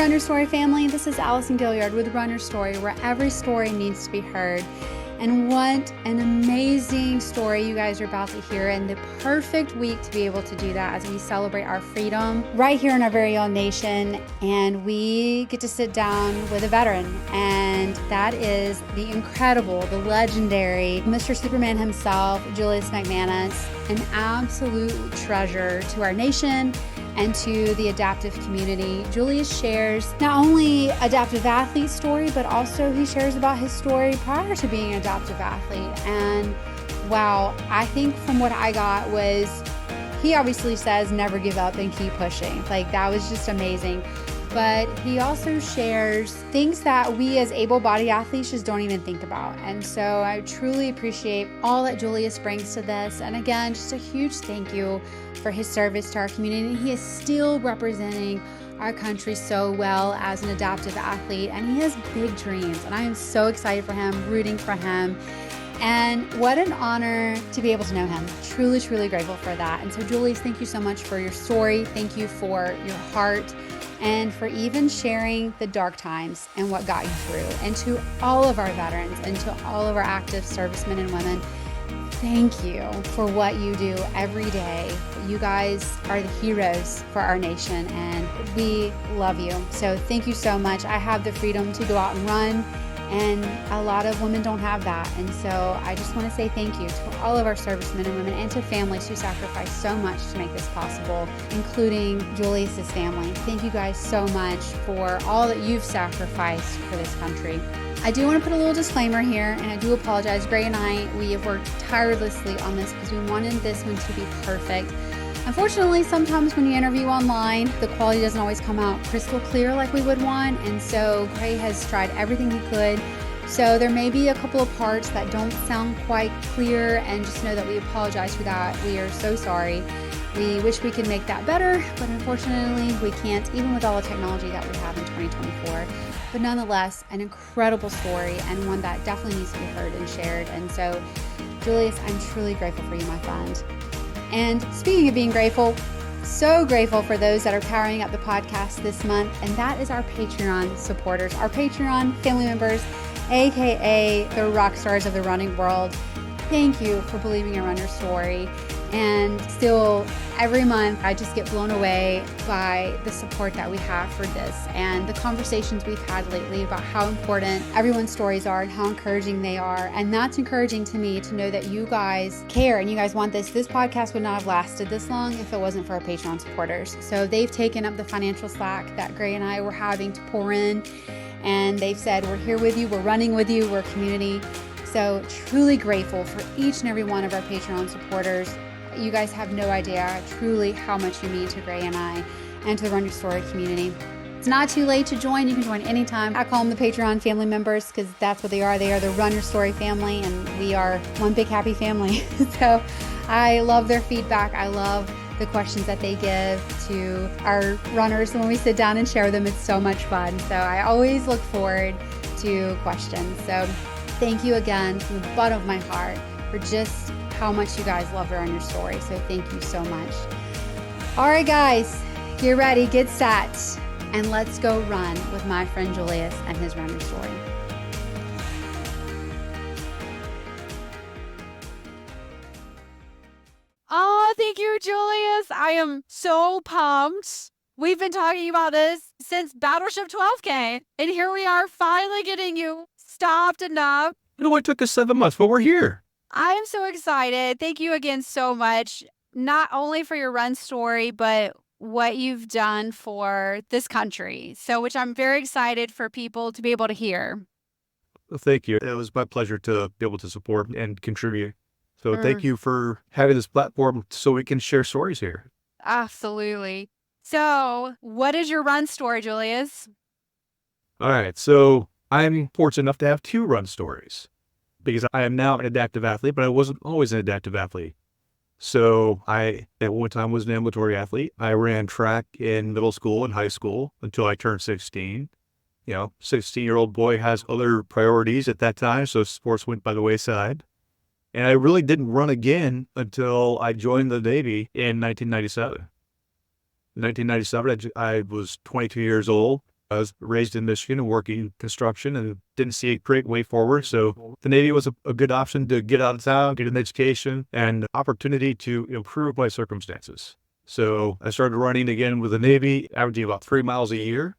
Run Your Story family. This is Allison Gilliard with Run Your Story, where every story needs to be heard. And what an amazing story you guys are about to hear, and the perfect week to be able to do that as we celebrate our freedom right here in our very own nation. And we get to sit down with a veteran, and that is the incredible, the legendary Mr. Superman himself, Julius McManus, an absolute treasure to our nation and to the adaptive community. Julius shares not only adaptive athlete story, but also he shares about his story prior to being an adaptive athlete. And wow, I think from what I got was, he obviously says never give up and keep pushing. Like, that was just amazing. But he also shares things that we as able-bodied athletes just don't even think about. And so I truly appreciate all that Julius brings to this. And again, just a huge thank you for his service to our community. He is still representing our country so well as an adaptive athlete, and he has big dreams. And I am so excited for him, rooting for him. And what an honor to be able to know him. Truly, truly grateful for that. And so Julius, thank you so much for your story. Thank you for your heart, and for even sharing the dark times and what got you through. And to all of our veterans and to all of our active servicemen and women, thank you for what you do every day. You guys are the heroes for our nation, and we love you. So thank you so much. I have the freedom to go out and run, and a lot of women don't have that. And so I just want to say thank you to all of our servicemen and women, and to families who sacrifice so much to make this possible, including Julius's family. Thank you guys so much for all that you've sacrificed for this country. I do want to put a little disclaimer here, and I do apologize. Gray and I, we have worked tirelessly on this because we wanted this one to be perfect. Unfortunately, sometimes when you interview online, the quality doesn't always come out crystal clear like we would want, and so Gray has tried everything he could. So there may be a couple of parts that don't sound quite clear, and just know that we apologize for that. We are so sorry. We wish we could make that better, but unfortunately we can't, even with all the technology that we have in 2024. But nonetheless, an incredible story, and one that definitely needs to be heard and shared. And so, Julius, I'm truly grateful for you, my friend. And speaking of being grateful, so grateful for those that are powering up the podcast this month, and that is our Patreon supporters, our Patreon family members, aka the rock stars of the running world. Thank you for believing in Run Your Story. And still, every month, I just get blown away by the support that we have for this, and the conversations we've had lately about how important everyone's stories are and how encouraging they are. And that's encouraging to me to know that you guys care and you guys want this. This podcast would not have lasted this long if it wasn't for our Patreon supporters. So they've taken up the financial slack that Gray and I were having to pour in, and they've said, we're here with you, we're running with you, we're a community. So truly grateful for each and every one of our Patreon supporters. You guys have no idea truly how much you mean to Gray and I, and to the Run Your Story community. It's not too late to join. You can join anytime. I call them the Patreon family members because that's what they are. They are the Run Your Story family, and we are one big happy family. So I love their feedback. I love the questions that they give to our runners when we sit down and share them. It's so much fun. So I always look forward to questions. So thank you again from the bottom of my heart for just how much you guys love Run Your Story. So thank you so much. All right, guys, get ready, get set, and let's go run with my friend Julius and his Run Your Story. Oh, thank you, Julius. I am so pumped. We've been talking about this since Battleship 12K, and here we are finally getting you stopped enough. It only took us 7 months, but we're here. I am so excited. Thank you again so much, not only for your run story, but what you've done for this country. So, which I'm very excited for people to be able to hear. Well, thank you. It was my pleasure to be able to support and contribute. So thank you for having this platform so we can share stories here. Absolutely. So, what is your run story, Julius? All right. So I'm fortunate enough to have 2 run stories, because I am now an adaptive athlete, but I wasn't always an adaptive athlete. So I, at one time, was an ambulatory athlete. I ran track in middle school and high school until I turned 16. 16-year-old boy has other priorities at that time, so sports went by the wayside. And I really didn't run again until I joined the Navy in 1997. In 1997, I was 22 years old, I was raised in Michigan and working construction and didn't see a great way forward. So the Navy was a good option to get out of town, get an education, and opportunity to improve my circumstances. So I started running again with the Navy, averaging about 3 miles a year.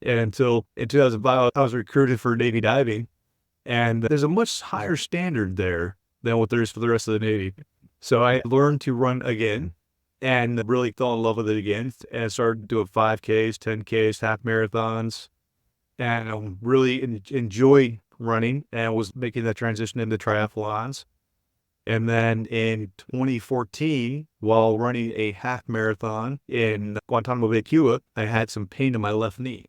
And until in 2005, I was recruited for Navy diving. And there's a much higher standard there than what there is for the rest of the Navy. So I learned to run again and really fell in love with it again and started doing 5Ks, 10Ks, half marathons, and I really enjoyed running and was making that transition into triathlons. And then in 2014, while running a half marathon in Guantanamo Bay, Cuba, I had some pain in my left knee.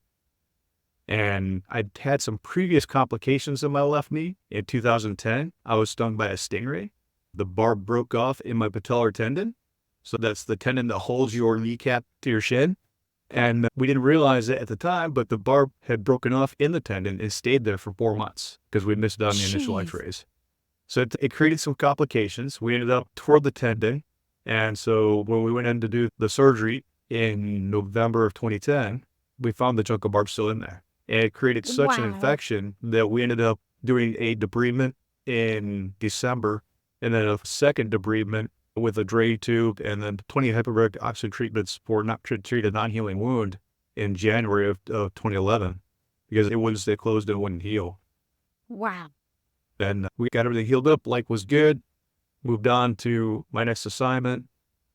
And I'd had some previous complications in my left knee. In 2010, I was stung by a stingray. The barb broke off in my patellar tendon. So that's the tendon that holds your kneecap to your shin. And we didn't realize it at the time, but the barb had broken off in the tendon and stayed there for 4 months because we missed it on the initial x-rays. So it created some complications. We ended up toward the tendon. And so when we went in to do the surgery in November of 2010, we found the chunk of barb still in there. And it created such an infection that we ended up doing a debridement in December and then a second debridement with a drain tube and then 20 hyperbaric oxygen treatments for not to treat a non-healing wound in January of 2011 because it closed and wouldn't heal. Wow. Then we got everything healed up. Life was good. Moved on to my next assignment.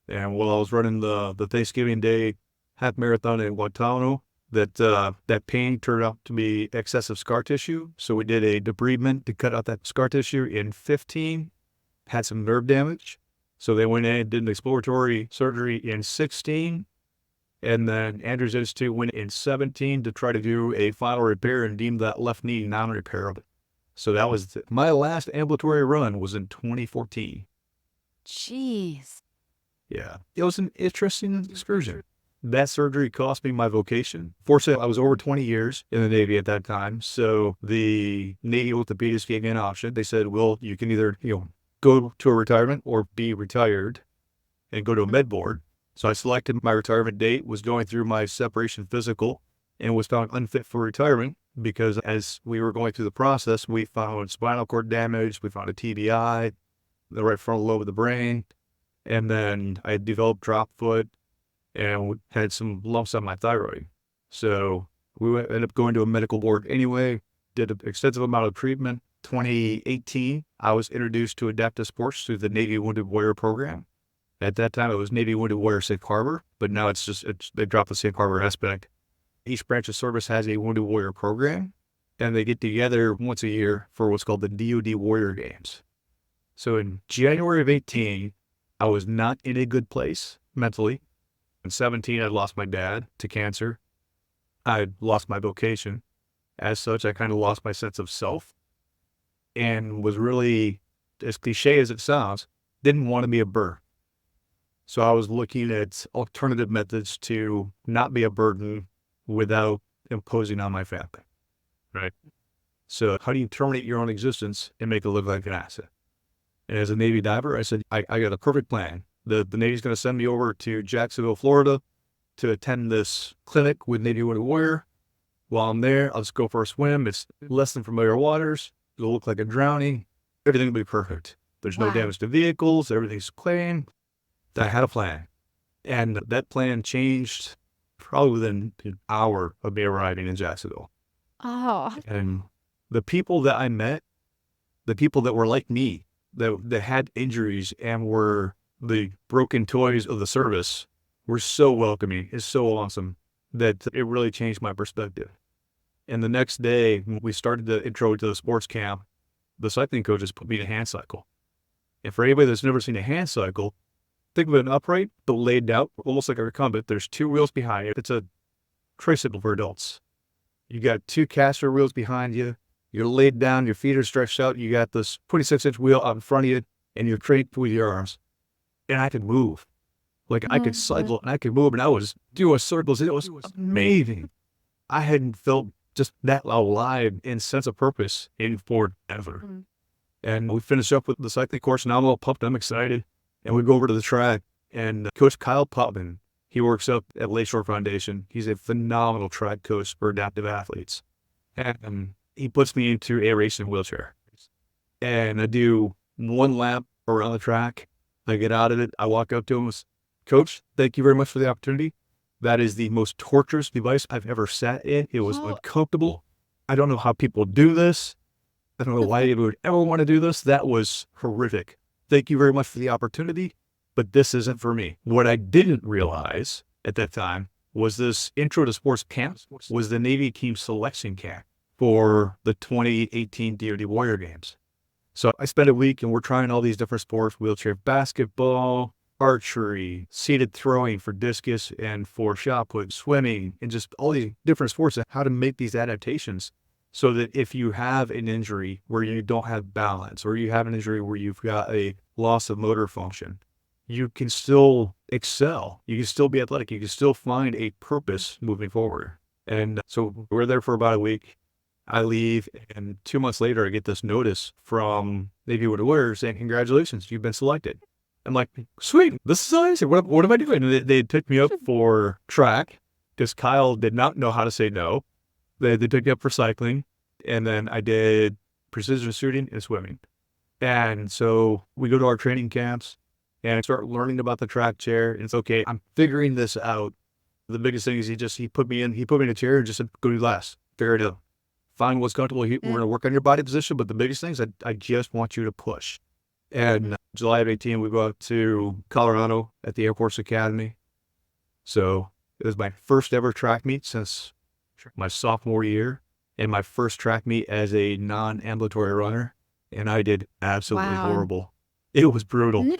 And while I was running the Thanksgiving Day half marathon in Guantanamo, that pain turned out to be excessive scar tissue. So we did a debridement to cut out that scar tissue in 15, had some nerve damage. So they went in and did an exploratory surgery in 16. And then Andrews Institute went in 17 to try to do a final repair and deemed that left knee non-repairable. So that was my last ambulatory run was in 2014. Jeez. Yeah. It was an interesting excursion. That surgery cost me my vocation. Fortunately, I was over 20 years in the Navy at that time. So the Navy orthopedists gave me an option. They said, well, you can either, go to a retirement or be retired and go to a med board. So I selected my retirement date, was going through my separation physical and was found unfit for retirement because as we were going through the process, we found spinal cord damage, we found a TBI, the right frontal lobe of the brain, and then I developed drop foot and had some lumps on my thyroid. So we ended up going to a medical board anyway, did an extensive amount of treatment. 2018, I was introduced to adaptive sports through the Navy Wounded Warrior program. At that time, it was Navy Wounded Warrior Safe Harbor, but now they dropped the Safe Harbor aspect. Each branch of service has a Wounded Warrior program, and they get together once a year for what's called the DoD Warrior Games. So in January of 18, I was not in a good place mentally. In 17, I lost my dad to cancer. I lost my vocation. As such, I kind of lost my sense of self and was really, as cliche as it sounds, didn't want to be a burr. So I was looking at alternative methods to not be a burden without imposing on my family, right? So how do you terminate your own existence and make it look like an asset? And as a Navy diver, I said, I got a perfect plan. The Navy's going to send me over to Jacksonville, Florida to attend this clinic with Navy Wounded Warrior. While I'm there, I'll just go for a swim. It's less than familiar waters. It'll look like a drowning. Everything will be perfect. There's no damage to vehicles. Everything's clean. I had a plan. And that plan changed probably within an hour of me arriving in Jacksonville. Oh. And the people that I met, the people that were like me, that had injuries and were the broken toys of the service, were so welcoming. It's so awesome that it really changed my perspective. And the next day, when we started the intro to the sports camp, the cycling coaches put me in a hand cycle. And for anybody that's never seen a hand cycle, think of an upright, but laid out, almost like a recumbent. There's 2 wheels behind it. It's a tricycle for adults. You got 2 caster wheels behind you. You're laid down, your feet are stretched out. You got this 26-inch wheel out in front of you, and you're trained with your arms. And I could move. Like I could cycle and I could move, and I was doing circles. It was amazing. I hadn't felt just that alive and sense of purpose in forever. And we finished up with the cycling course, and I'm all pumped. I'm excited. And we go over to the track, and Coach Kyle Putman He works up at Lakeshore Foundation. He's a phenomenal track coach for adaptive athletes. And he puts me into a racing wheelchair. And I do one lap around the track. I get out of it. I walk up to him. Coach, thank you very much for the opportunity. That is the most torturous device I've ever sat in. It was uncomfortable. I don't know how people do this. I don't know why anyone would ever want to do this. That was horrific. Thank you very much for the opportunity, but this isn't for me. What I didn't realize at that time was this intro to sports camp was the Navy team selection camp for the 2018 DoD Warrior Games. So I spent a week and we're trying all these different sports: wheelchair basketball, archery, seated throwing for discus and for shot put, swimming, and just all these different sports, and how to make these adaptations so that if you have an injury where you don't have balance, or you have an injury where you've got a loss of motor function, you can still excel. You can still be athletic. You can still find a purpose moving forward. And so we're there for about a week. I leave, and 2 months later, I get this notice from Navy Warrior saying, congratulations, you've been selected. I'm like, sweet, this is amazing. What am I doing? And they took me up for track because Kyle did not know how to say no. They took me up for cycling, and then I did precision shooting and swimming. And so we go to our training camps and I start learning about the track chair. And it's okay, I'm figuring this out. The biggest thing is he put me in a chair and just said, go do last, figure it out. Find what's comfortable. We're going to work on your body position, but the biggest thing is I just want you to push. And July of 18, we go out to Colorado at the Air Force Academy. So it was my first ever track meet since my sophomore year, and my first track meet as a non-ambulatory runner. And I did absolutely horrible. It was brutal. No.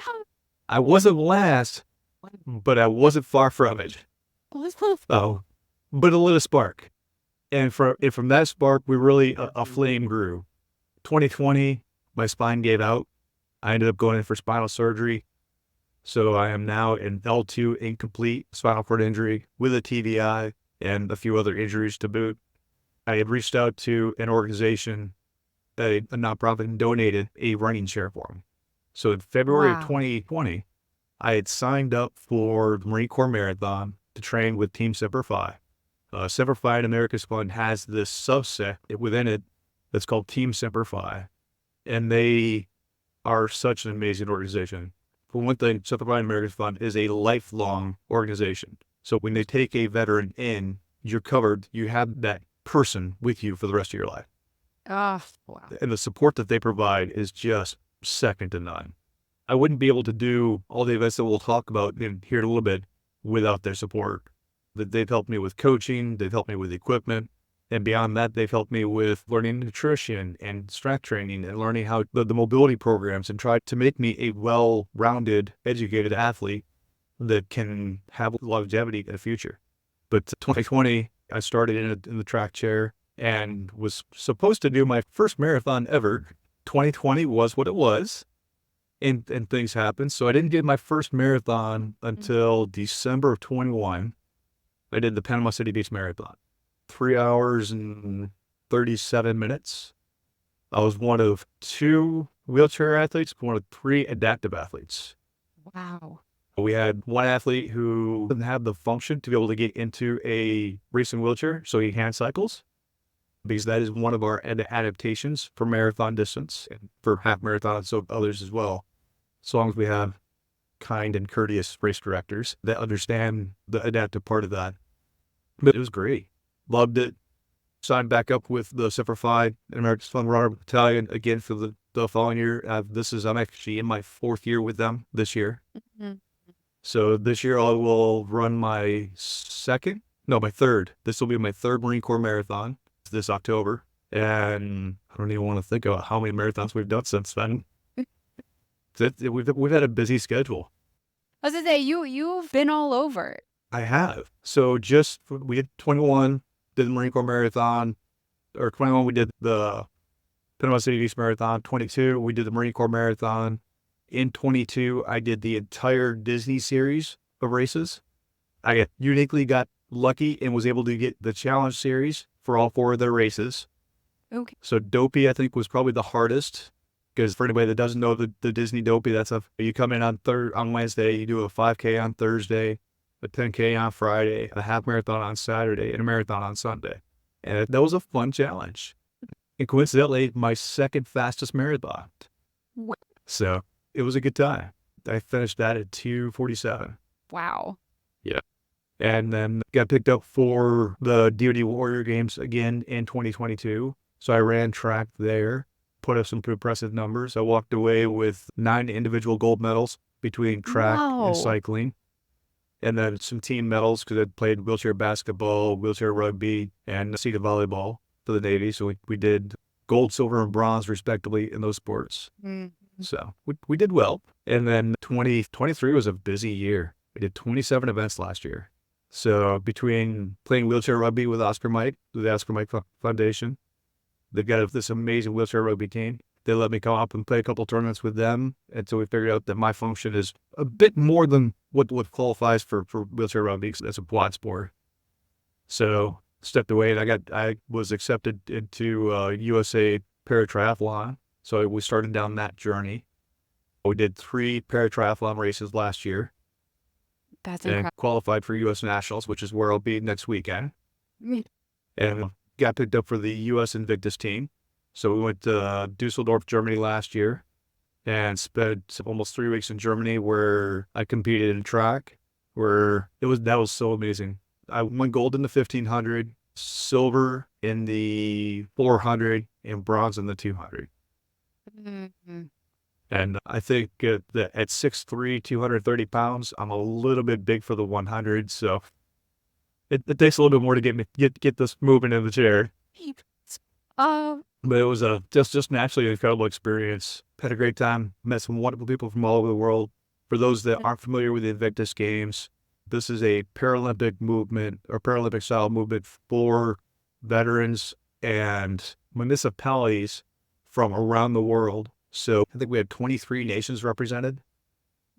I wasn't last, but I wasn't far from it. Oh, but it lit a spark. And from that spark, we really, a flame grew. 2020, my spine gave out. I ended up going in for spinal surgery. So I am now in L2 incomplete spinal cord injury with a TBI and a few other injuries to boot. I had reached out to an organization, a nonprofit, and donated a running chair for me. So in February of 2020, I had signed up for the Marine Corps Marathon to train with Team Semper Fi. Semper Fi in America's Fund has this subset within it that's called Team Semper Fi. And they are such an amazing organization. For one thing, Semper Fi in America's Fund is a lifelong organization. So when they take a veteran in, you're covered. You have that person with you for the rest of your life. Oh, wow. And the support that they provide is just second to none. I wouldn't be able to do all the events that we'll talk about in here in a little bit without their support. They've helped me with coaching, they've helped me with equipment, and beyond that, they've helped me with learning nutrition and strength training and learning how the mobility programs, and tried to make me a well-rounded, educated athlete that can have longevity in the future. But 2020, I started in the track chair and was supposed to do my first marathon ever. 2020 was what it was, and things happened. So I didn't get my first marathon until December of 21. I did the Panama City Beach Marathon, 3 hours and 37 minutes. I was one of 2 wheelchair athletes, one of 3 adaptive athletes. Wow. We had one athlete who didn't have the function to be able to get into a racing wheelchair, so he hand cycles, because that is one of our adaptations for marathon distance and for half marathon, and so others as well. As long as we have kind and courteous race directors that understand the adaptive part of that. But it was great. Loved it. Signed back up with the Semper Fi and America's Fund Runner Battalion again for the following year. I'm actually in my 4th year with them this year. Mm-hmm. So this year I will run my 3rd. This will be my 3rd Marine Corps Marathon this October. And I don't even want to think about how many marathons we've done since then. We've had a busy schedule. I was going to say, you've been all over. I have. So we had 21, did the Marine Corps Marathon, or 21, we did the Panama City Beach Marathon. 22, we did the Marine Corps Marathon. In 22, I did the entire Disney series of races. I uniquely got lucky and was able to get the Challenge series for all 4 of their races. Okay. So Dopey, I think, was probably the hardest, because for anybody that doesn't know the Disney Dopey, you come in on Wednesday, you do a 5K on Thursday, a 10K on Friday, a half marathon on Saturday, and a marathon on Sunday. And that was a fun challenge. And coincidentally, my second fastest marathon. So it was a good time. I finished that at 2:47. Wow. Yeah. And then got picked up for the DoD Warrior Games again in 2022. So I ran track there, put up some impressive numbers. I walked away with 9 individual gold medals between track Wow. and cycling. And then some team medals because I played wheelchair basketball, wheelchair rugby, and seated volleyball for the Navy. So we did gold, silver, and bronze respectively in those sports. So we did well. And then 2023 was a busy year. We did 27 events last year. So between playing wheelchair rugby with Oscar Mike, with the Oscar Mike Foundation, they've got this amazing wheelchair rugby team. They let me come up and play a couple tournaments with them. And so we figured out that my function is a bit more than what qualifies for wheelchair rugby because that's a quad sport. So stepped away and I was accepted into USA Paratriathlon. So we started down that journey. We did 3 paratriathlon races last year. That's and incredible. qualified for U.S. Nationals, which is where I'll be next weekend. And got picked up for the U.S. Invictus team. So we went to Dusseldorf, Germany last year and spent almost 3 weeks in Germany where I competed in track, that was so amazing. I won gold in the 1500, silver in the 400, and bronze in the 200. And I think that at 6'3", 230 pounds, I'm a little bit big for the 100. So it takes a little bit more to get this moving in the chair. But it was just naturally an incredible experience. Had a great time. Met some wonderful people from all over the world. For those that aren't familiar with the Invictus Games, this is a Paralympic movement or Paralympic style movement for veterans and municipalities from around the world. So I think we had 23 nations represented.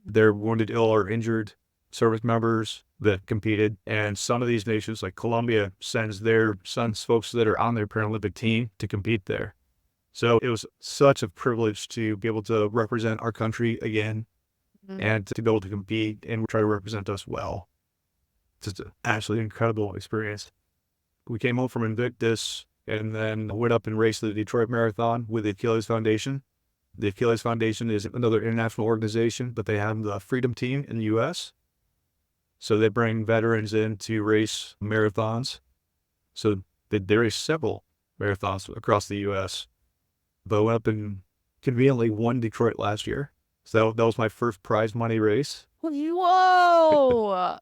They're wounded, ill, or injured service members that competed. And some of these nations, like Colombia, sends their sons, folks that are on their Paralympic team to compete there. So it was such a privilege to be able to represent our country again and to be able to compete and try to represent us well. It's just an absolutely incredible experience. We came home from Invictus and then went up and raced the Detroit Marathon with the Achilles Foundation. The Achilles Foundation is another international organization, but they have the Freedom Team in the U.S. So they bring veterans in to race marathons. So they race several marathons across the U.S. But I went up and conveniently won Detroit last year. So that was my first prize money race. Whoa!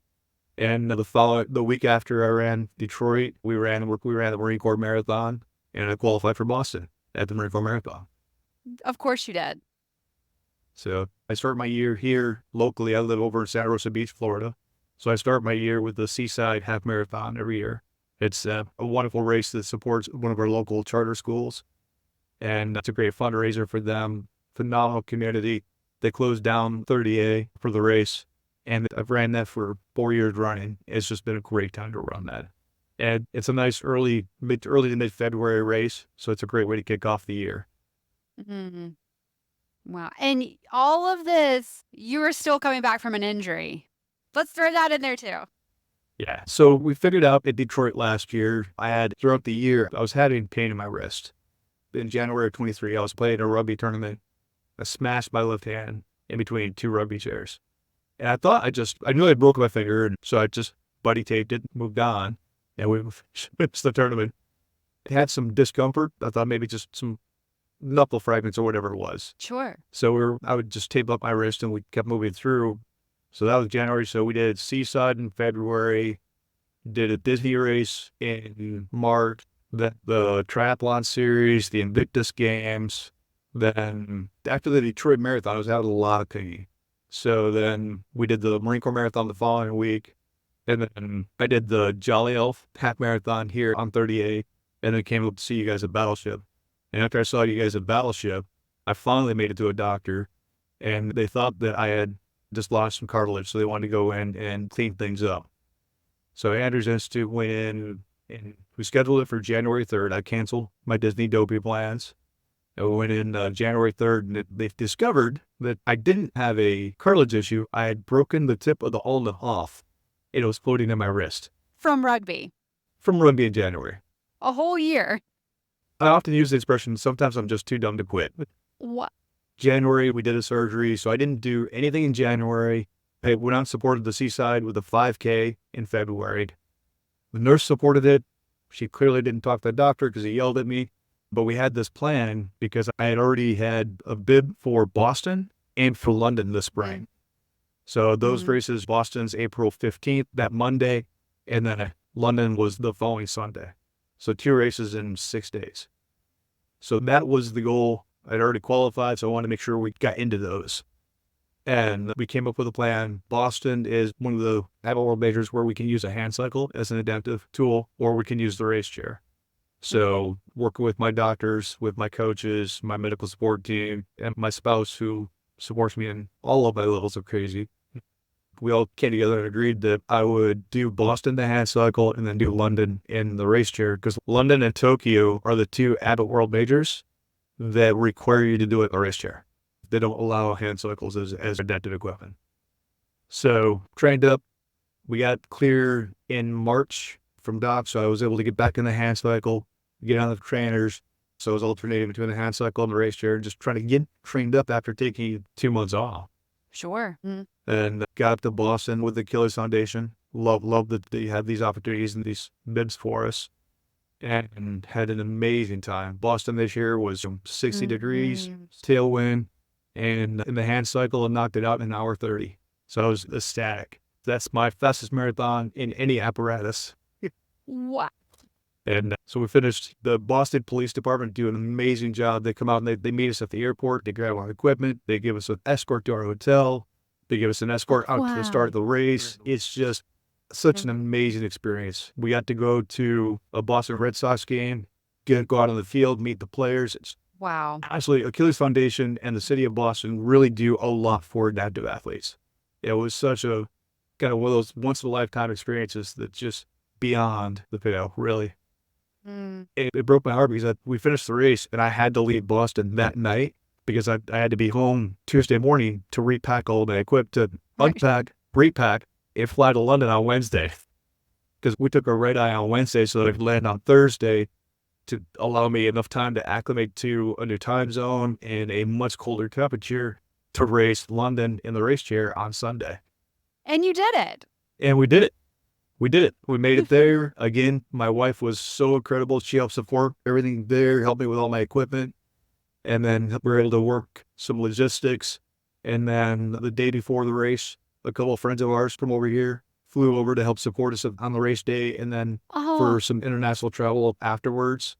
And the week after I ran Detroit, we ran the Marine Corps Marathon, and I qualified for Boston at the Marine Corps Marathon. Of course you did. So I start my year here locally. I live over in Santa Rosa Beach, Florida. So I start my year with the Seaside Half Marathon every year. It's a wonderful race that supports one of our local charter schools. And it's a great fundraiser for them. Phenomenal community. They closed down 30A for the race. And I've ran that for 4 years running. It's just been a great time to run that. And it's a nice early to mid-February race. So it's a great way to kick off the year. Wow. And all of this, you were still coming back from an injury. Let's throw that in there too. Yeah. So we figured out at Detroit last year, throughout the year, I was having pain in my wrist. In January of 23, I was playing a rugby tournament. I smashed my left hand in between 2 rugby chairs. And I knew I'd broken my finger. And so I just buddy taped it, moved on, and we finished the tournament. It had some discomfort. I thought maybe just some knuckle fragments or whatever it was. Sure. So I would just tape up my wrist and we kept moving through. So that was January. So we did Seaside in February, did a Disney race in March, the triathlon series, the Invictus Games. Then after the Detroit Marathon, I was out a lot of pain. So then we did the Marine Corps Marathon the following week. And then I did the Jolly Elf Half Marathon here on 38. And then came up to see you guys at Battleship. And after I saw you guys at Battleship, I finally made it to a doctor. And they thought that I had just lost some cartilage. So they wanted to go in and clean things up. So Andrews Institute went in and we scheduled it for January 3rd. I canceled my Disney dopey plans. I went in January 3rd and they discovered that I didn't have a cartilage issue. I had broken the tip of the ulna off. It was floating in my wrist From rugby. from rugby in January. A whole year. I often use the expression, sometimes I'm just too dumb to quit. What? January, we did a surgery, so I didn't do anything in January. I went out and supported the Seaside with a 5K in February. The nurse supported it. She clearly didn't talk to the doctor because he yelled at me. But we had this plan because I had already had a bid for Boston and for London this spring. So those races, Boston's April 15th, that Monday, and then London was the following Sunday. So 2 races in 6 days. So that was the goal. I'd already qualified, so I wanted to make sure we got into those. And we came up with a plan. Boston is one of the world majors where we can use a hand cycle as an adaptive tool, or we can use the race chair. So working with my doctors, with my coaches, my medical support team, and my spouse who supports me in all of my levels of crazy, we all came together and agreed that I would do Boston the hand cycle and then do London in the race chair, because London and Tokyo are the 2 adult world majors that require you to do it in the race chair. They don't allow hand cycles as adaptive equipment. So trained up, we got clear in March from Doc, so I was able to get back in the hand cycle, get on the trainers. So I was alternating between the hand cycle and the race chair, just trying to get trained up after taking 2 months off. Sure. And got up to Boston with the Achilles Foundation. Love that they had these opportunities and these bids for us, and had an amazing time. Boston this year was 60 degrees, tailwind, and in the hand cycle, I knocked it out in 1:30. So I was ecstatic. That's my fastest marathon in any apparatus. What? And so we finished. The Boston Police Department do an amazing job. They come out and they meet us at the airport. They grab our equipment. They give us an escort to our hotel. They give us an escort out to the start of the race. It's just such an amazing experience. We got to go to a Boston Red Sox game, go out on the field, meet the players. It's actually Achilles Foundation and the city of Boston really do a lot for adaptive athletes. It was such a kind of one of those once in a lifetime experiences that's just beyond the pale, really. It broke my heart because we finished the race and I had to leave Boston that night because I had to be home Tuesday morning to repack all my equipment, to unpack, repack, and fly to London on Wednesday. Because we took a red eye on Wednesday so that I could land on Thursday to allow me enough time to acclimate to a new time zone and a much colder temperature to race London in the race chair on Sunday. And you did it. And we did it. We did it. We made it there. Again, my wife was so incredible. She helped support everything there, helped me with all my equipment. And then we were able to work some logistics. And then the day before the race, a couple of friends of ours from over here flew over to help support us on the race day. And then for some international travel afterwards,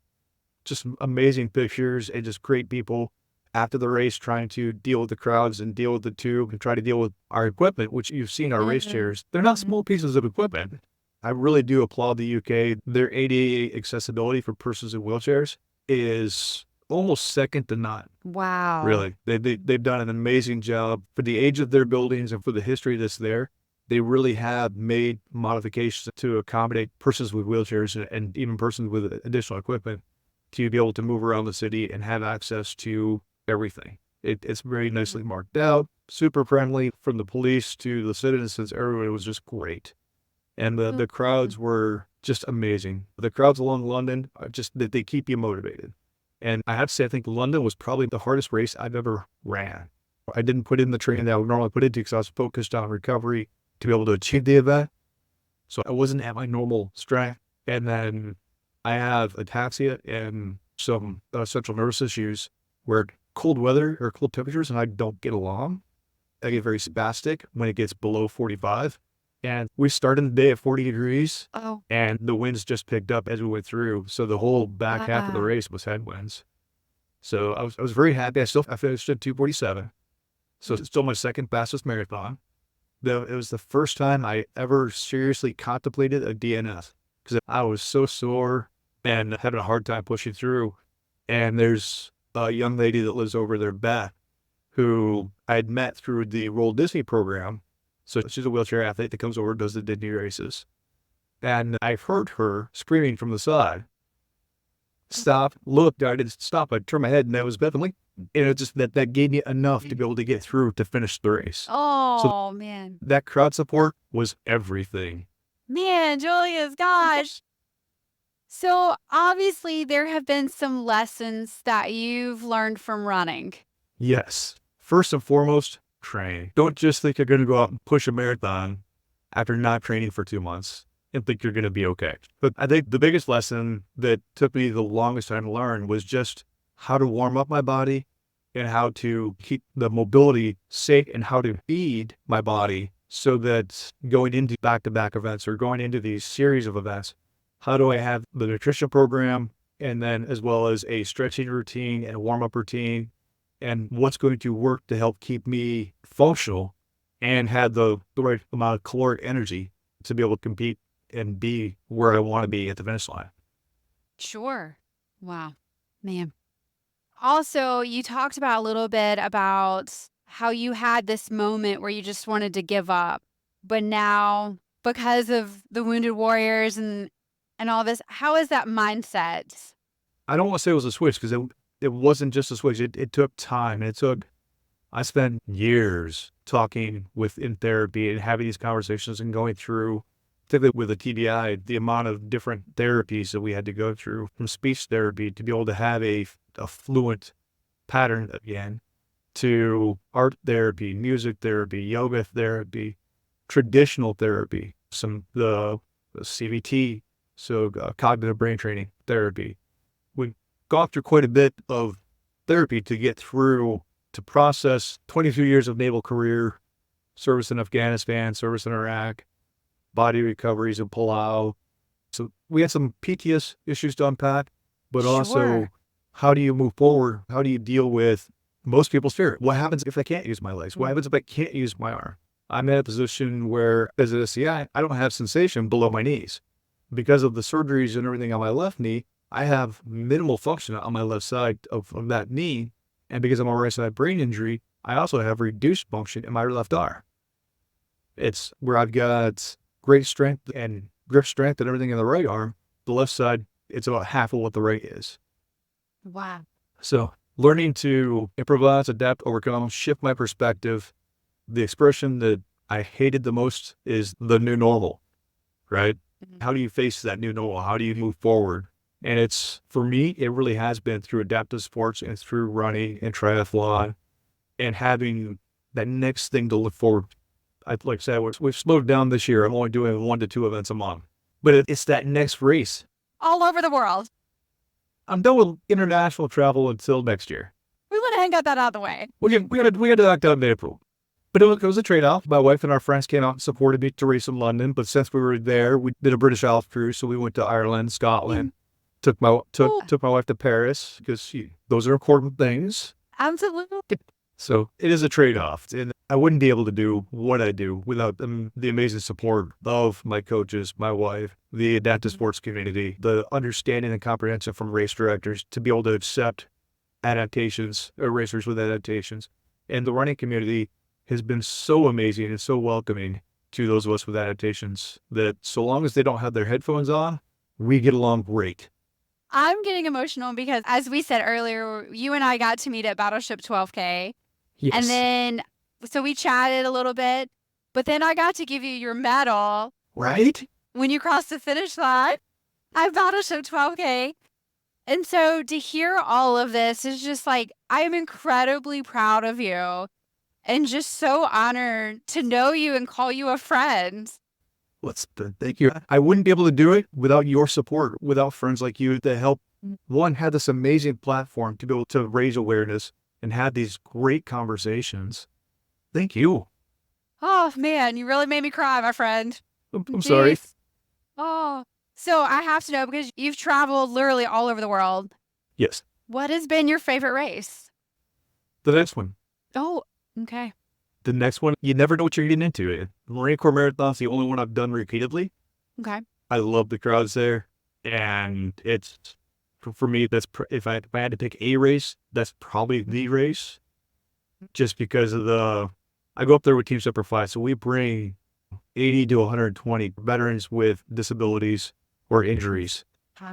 just amazing pictures and just great people after the race trying to deal with the crowds and deal with the tube and try to deal with our equipment, which you've seen our race chairs. They're not small pieces of equipment. I really do applaud the UK. Their ADA accessibility for persons in wheelchairs is almost second to none. Wow. Really. They've done an amazing job for the age of their buildings and for the history that's there. They really have made modifications to accommodate persons with wheelchairs and even persons with additional equipment to be able to move around the city and have access to everything. It's very nicely marked out, super friendly from the police to the citizens. Everyone was just great. And the crowds were just amazing. The crowds along London are just, they keep you motivated. And I have to say, I think London was probably the hardest race I've ever ran. I didn't put in the training that I would normally put into because I was focused on recovery to be able to achieve the event. So I wasn't at my normal strength. And then I have ataxia and some central nervous issues where cold weather or cold temperatures and I don't get along. I get very spastic when it gets below 45. And we started the day at 40 degrees and the winds just picked up as we went through. So the whole back half of the race was headwinds. So I was very happy. I finished at 2:47. So it's still my second fastest marathon. Though it was the first time I ever seriously contemplated a DNS because I was so sore and having a hard time pushing through. And there's a young lady that lives over there, Beth, who I had met through the Walt Disney program. So she's a wheelchair athlete that comes over and does the Disney races. And I heard her screaming from the side. Stop, looked, I didn't stop. I turned my head and that was Beth. I'm like, And it just that gave me enough to be able to get through to finish the race. Oh, man. That crowd support was everything. Man, Julius, gosh. So obviously there have been some lessons that you've learned from running. Yes. First and foremost, train. Don't just think you're going to go out and push a marathon after not training for 2 months and think you're going to be okay. But I think the biggest lesson that took me the longest time to learn was just how to warm up my body and how to keep the mobility safe and how to feed my body so that going into back-to-back events or going into these series of events, how do I have the nutrition program and then as well as a stretching routine and a warm-up routine and what's going to work to help keep me functional and have the right amount of caloric energy to be able to compete and be where I want to be at the finish line. Sure. Wow, man. Also, you talked about a little bit about how you had this moment where you just wanted to give up, but now because of the Wounded Warriors and all this, how is that mindset? I don't want to say it was a switch because it wasn't just a switch. It took time. I spent years talking in therapy and having these conversations and going through, particularly with the TDI, the amount of different therapies that we had to go through from speech therapy to be able to have a fluent pattern again, to art therapy, music therapy, yoga therapy, traditional therapy, the CBT, so cognitive brain training therapy. We've gone through quite a bit of therapy to get through to process 22 years of naval career, service in Afghanistan, service in Iraq, body recoveries in Palau. So we had some PTS issues to unpack, but also Sure. how do you move forward? How do you deal with most people's fear? What happens if I can't use my legs? What happens if I can't use my arm? I'm in a position where as an SCI, I don't have sensation below my knees. Because of the surgeries and everything on my left knee, I have minimal function on my left side of that knee. And because of my right side brain injury, I also have reduced function in my left arm. It's where I've got great strength and grip strength and everything in the right arm. The left side, it's about half of what the right is. Wow. So learning to improvise, adapt, overcome, shift my perspective. The expression that I hated the most is the new normal, right? Mhm. How do you face that new normal? How do you move forward? And it's, for me, it really has been through adaptive sports and through running and triathlon and having that next thing to look forward to. Like I said, we've slowed down this year. I'm only doing 1 to 2 events a month, but it's that next race. All over the world. I'm done with international travel until next year. We went ahead and got that out of the way. We got to knock down in April. But it was a trade-off. My wife and our friends came out and supported me to race in London. But since we were there, we did a British Isles cruise. So we went to Ireland, Scotland, took my wife to Paris because those are important things. Absolutely. So it is a trade-off. And I wouldn't be able to do what I do without the amazing support of my coaches, my wife, the adaptive sports community, the understanding and comprehension from race directors to be able to accept adaptations, or racers with adaptations. And the running community has been so amazing and so welcoming to those of us with adaptations that so long as they don't have their headphones on, we get along great. I'm getting emotional because, as we said earlier, you and I got to meet at Battleship 12K. Yes. And then, so we chatted a little bit, but then I got to give you your medal Right? when you crossed the finish line at Battleship 12K. And so to hear all of this is just like, I am incredibly proud of you and just so honored to know you and call you a friend. Thank you. I wouldn't be able to do it without your support, without friends like you that help, one, have this amazing platform to be able to raise awareness and have these great conversations. Thank you. Oh, man, you really made me cry, my friend. I'm sorry. Jeez. Oh, so I have to know, because you've traveled literally all over the world. Yes. What has been your favorite race? The next one. Oh, okay. The next one, you never know what you're getting into. Marine Corps Marathon's the only one I've done repeatedly. Okay. I love the crowds there. And it's, for me, that's if I had to pick a race, that's probably the race. Just because of I go up there with Team Semper Fi, so we bring 80 to 120 veterans with disabilities or injuries,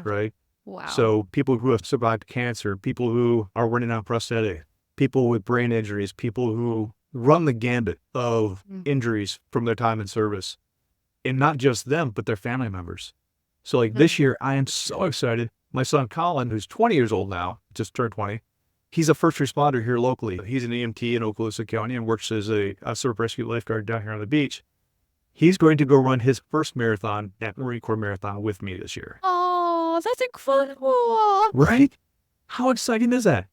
right? Wow. So people who have survived cancer, people who are running on prosthetic, people with brain injuries, people who run the gambit of injuries from their time in service. And not just them, but their family members. So like this year, I am so excited. My son Colin, who's 20 years old now, just turned 20, he's a first responder here locally. He's an EMT in Okaloosa County and works as a surf rescue lifeguard down here on the beach. He's going to go run his first marathon at Marine Corps Marathon with me this year. Oh, that's incredible. Right? How exciting is that?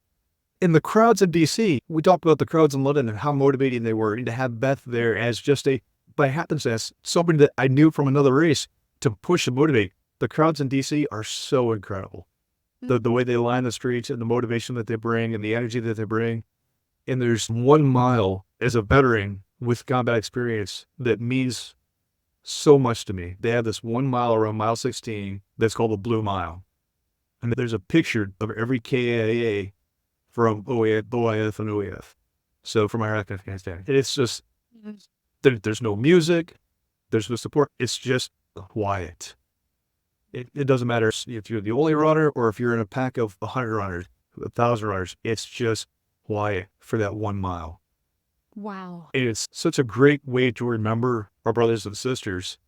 In the crowds in DC, we talked about the crowds in London and how motivating they were, and to have Beth there as just by happenstance, somebody that I knew from another race to push and motivate. The crowds in DC are so incredible. The way they line the streets and the motivation that they bring and the energy that they bring. And there's 1 mile as a veteran with combat experience that means so much to me. They have this 1 mile around mile 16 that's called the Blue Mile. And there's a picture of every KIA from OIF and OEF. So from Iraq and Afghanistan. It's just, there's no music, there's no support. It's just quiet. It doesn't matter if you're the only runner or if you're in a pack of 100 runners, 1,000 runners. It's just quiet for that 1 mile. Wow. And it's such a great way to remember our brothers and sisters.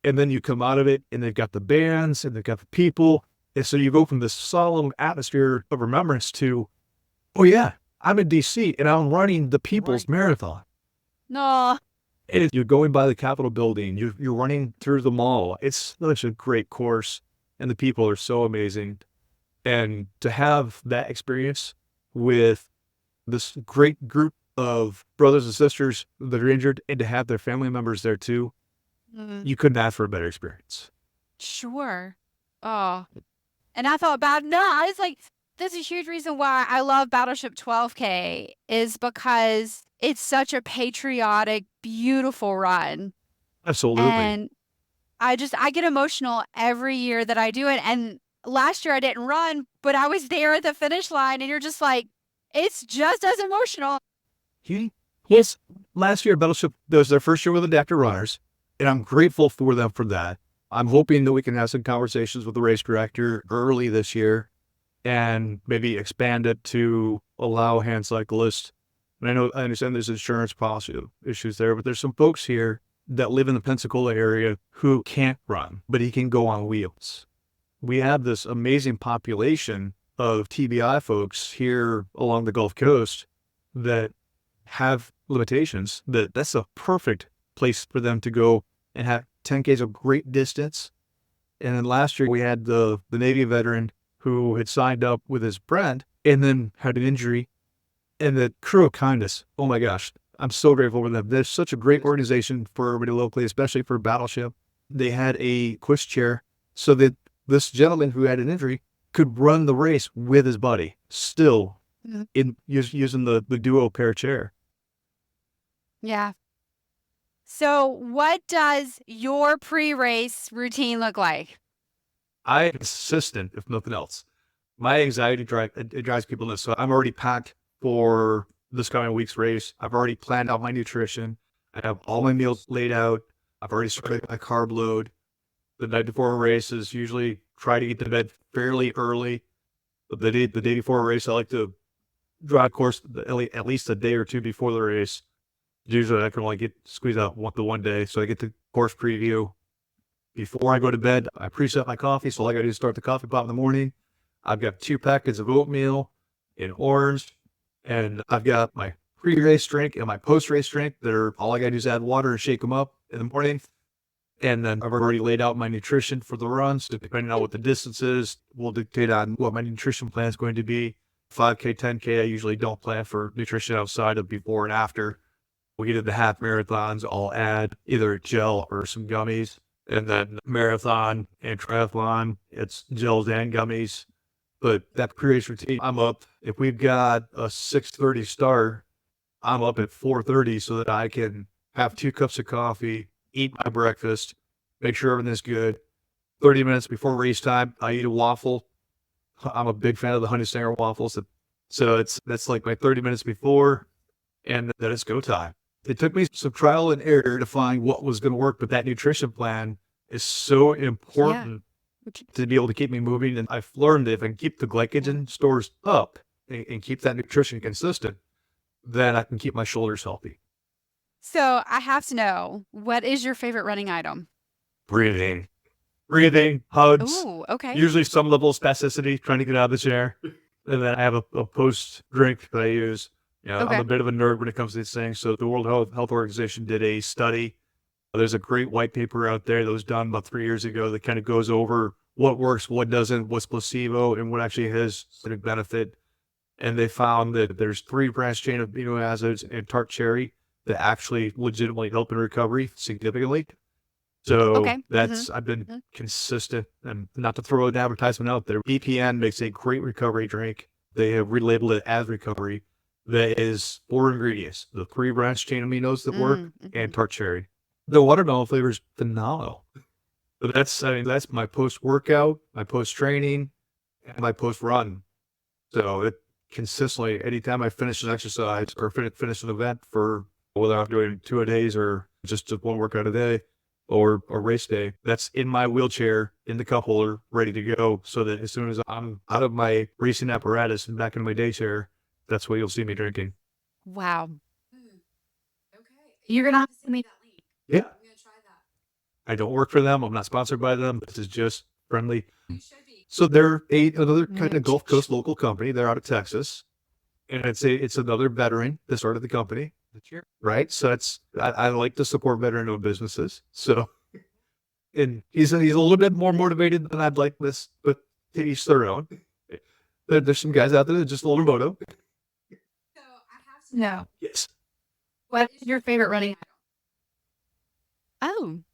And then you come out of it and they've got the bands and they've got the people. And so you go from this solemn atmosphere of remembrance to, oh yeah, I'm in DC and I'm running the People's Marathon. No. And you're going by the Capitol building. You're running through the mall. It's such a great course, and the people are so amazing. And to have that experience with this great group of brothers and sisters that are injured, and to have their family members there too, you couldn't ask for a better experience. Sure. Oh. And I thought about, no, it's like, this is a huge reason why I love Battleship 12K is because it's such a patriotic, beautiful run. Absolutely. And I get emotional every year that I do it. And last year I didn't run, but I was there at the finish line and you're just like, it's just as emotional. Yes. Last year, Battleship, that was their first year with adaptive runners, and I'm grateful for them for that. I'm hoping that we can have some conversations with the race director early this year and maybe expand it to allow hand cyclists. And I understand there's insurance policy issues there, but there's some folks here that live in the Pensacola area who can't run, but he can go on wheels. We have this amazing population of TBI folks here along the Gulf Coast that have limitations. That's a perfect place for them to go and have 10Ks of great distance. And then last year we had the Navy veteran who had signed up with his friend and then had an injury. And the crew of kindness, oh my gosh, I'm so grateful for them. They're such a great organization for everybody locally, especially for Battleship. They had a push chair so that this gentleman who had an injury could run the race with his buddy, still in using the duo pair chair. Yeah. So what does your pre-race routine look like? I am consistent, if nothing else. My anxiety drives people nuts. So I'm already packed for this coming week's race. I've already planned out my nutrition. I have all my meals laid out. I've already started my carb load. The night before a race is usually try to get to bed fairly early. The day before a race, I like to drive course at least a day or two before the race. Usually I can only squeeze out the one day. So I get the course preview. Before I go to bed, I preset my coffee. So all I got to do is start the coffee pot in the morning. I've got 2 packets of oatmeal in orange. And I've got my pre-race drink and my post-race drink that are all I got to do is add water and shake them up in the morning. And then I've already laid out my nutrition for the runs. Depending on what the distance is, will dictate on what my nutrition plan is going to be. 5K, 10K, I usually don't plan for nutrition outside of before and after. We get into half marathons, I'll add either a gel or some gummies. And then marathon and triathlon, it's gels and gummies. But that pre-race routine, I'm up. If we've got a 6:30 start, I'm up at 4:30 so that I can have 2 cups of coffee, eat my breakfast, make sure everything's good. 30 minutes before race time, I eat a waffle. I'm a big fan of the Honey Stinger waffles. So that's like my 30 minutes before, and then it's go time. It took me some trial and error to find what was going to work, but that nutrition plan is so important to be able to keep me moving. And I've learned that if I can keep the glycogen stores up and keep that nutrition consistent, then I can keep my shoulders healthy. So I have to know, what is your favorite running item? Breathing, hugs, Ooh, okay. usually some level of spasticity, trying to get out of the chair. And then I have a post drink that I use. Okay. I'm a bit of a nerd when it comes to these things. So the World Health Organization did a study. There's a great white paper out there that was done about 3 years ago that kind of goes over what works, what doesn't, what's placebo, and what actually has a benefit. And they found that there's 3 branched chain amino acids in tart cherry that actually legitimately help in recovery significantly. So Okay. that's, I've been consistent, and not to throw an advertisement out there, BPN makes a great recovery drink. They have relabeled it as recovery. That is 4 ingredients, the 3 branched chain aminos that work, and tart cherry. The watermelon flavor is phenomenal. But that's my post-workout, my post-training, and my post-run. So it consistently, anytime I finish an exercise or finish an event, for whether I'm doing 2-a-days or just 1 workout a day or a race day, that's in my wheelchair, in the cup holder, ready to go. So that as soon as I'm out of my racing apparatus and back in my day chair, that's what you'll see me drinking. Wow. Okay. You're going to have to send me that link. Yeah. I'm going to try that. I don't work for them. I'm not sponsored by them. This is just friendly. You should be. So they're another kind of Gulf Coast local company. They're out of Texas. And it's another veteran that started the company. Right? So I like to support veteran-owned businesses. So, and he's a little bit more motivated than I'd like this, but to each their own. There's some guys out there that just a little moto. So I have to know. Yes. What is your favorite running item?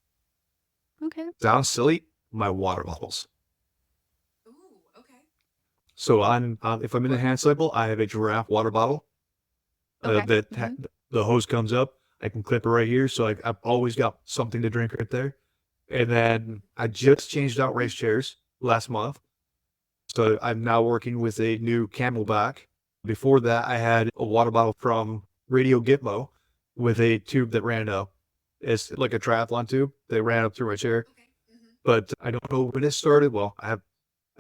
Oh. Okay. Sounds silly. My water bottles. Ooh, okay. So if I'm in a hand cycle, I have a giraffe water bottle. Okay. The hose comes up. I can clip it right here. So I've always got something to drink right there. And then I just changed out race chairs last month. So I'm now working with a new Camelback. Before that, I had a water bottle from Radio Gitmo with a tube that ran up. It's like a triathlon tube. They ran up through my chair. Okay. But I don't know when it started. Well, I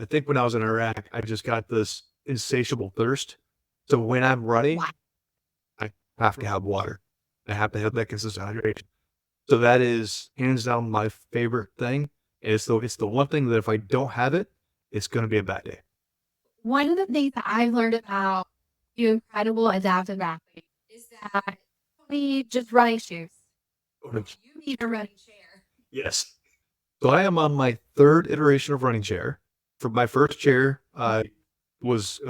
think when I was in Iraq, I just got this insatiable thirst. So when I'm running, I have to have water. I have to have that consistent hydration. So that is hands down my favorite thing. It's the one thing that if I don't have it, it's going to be a bad day. One of the things that I've learned about you incredible adaptive athlete is that you need just running shoes. You need a running chair. Yes. So I am on my 3rd iteration of running chair. For my first chair, was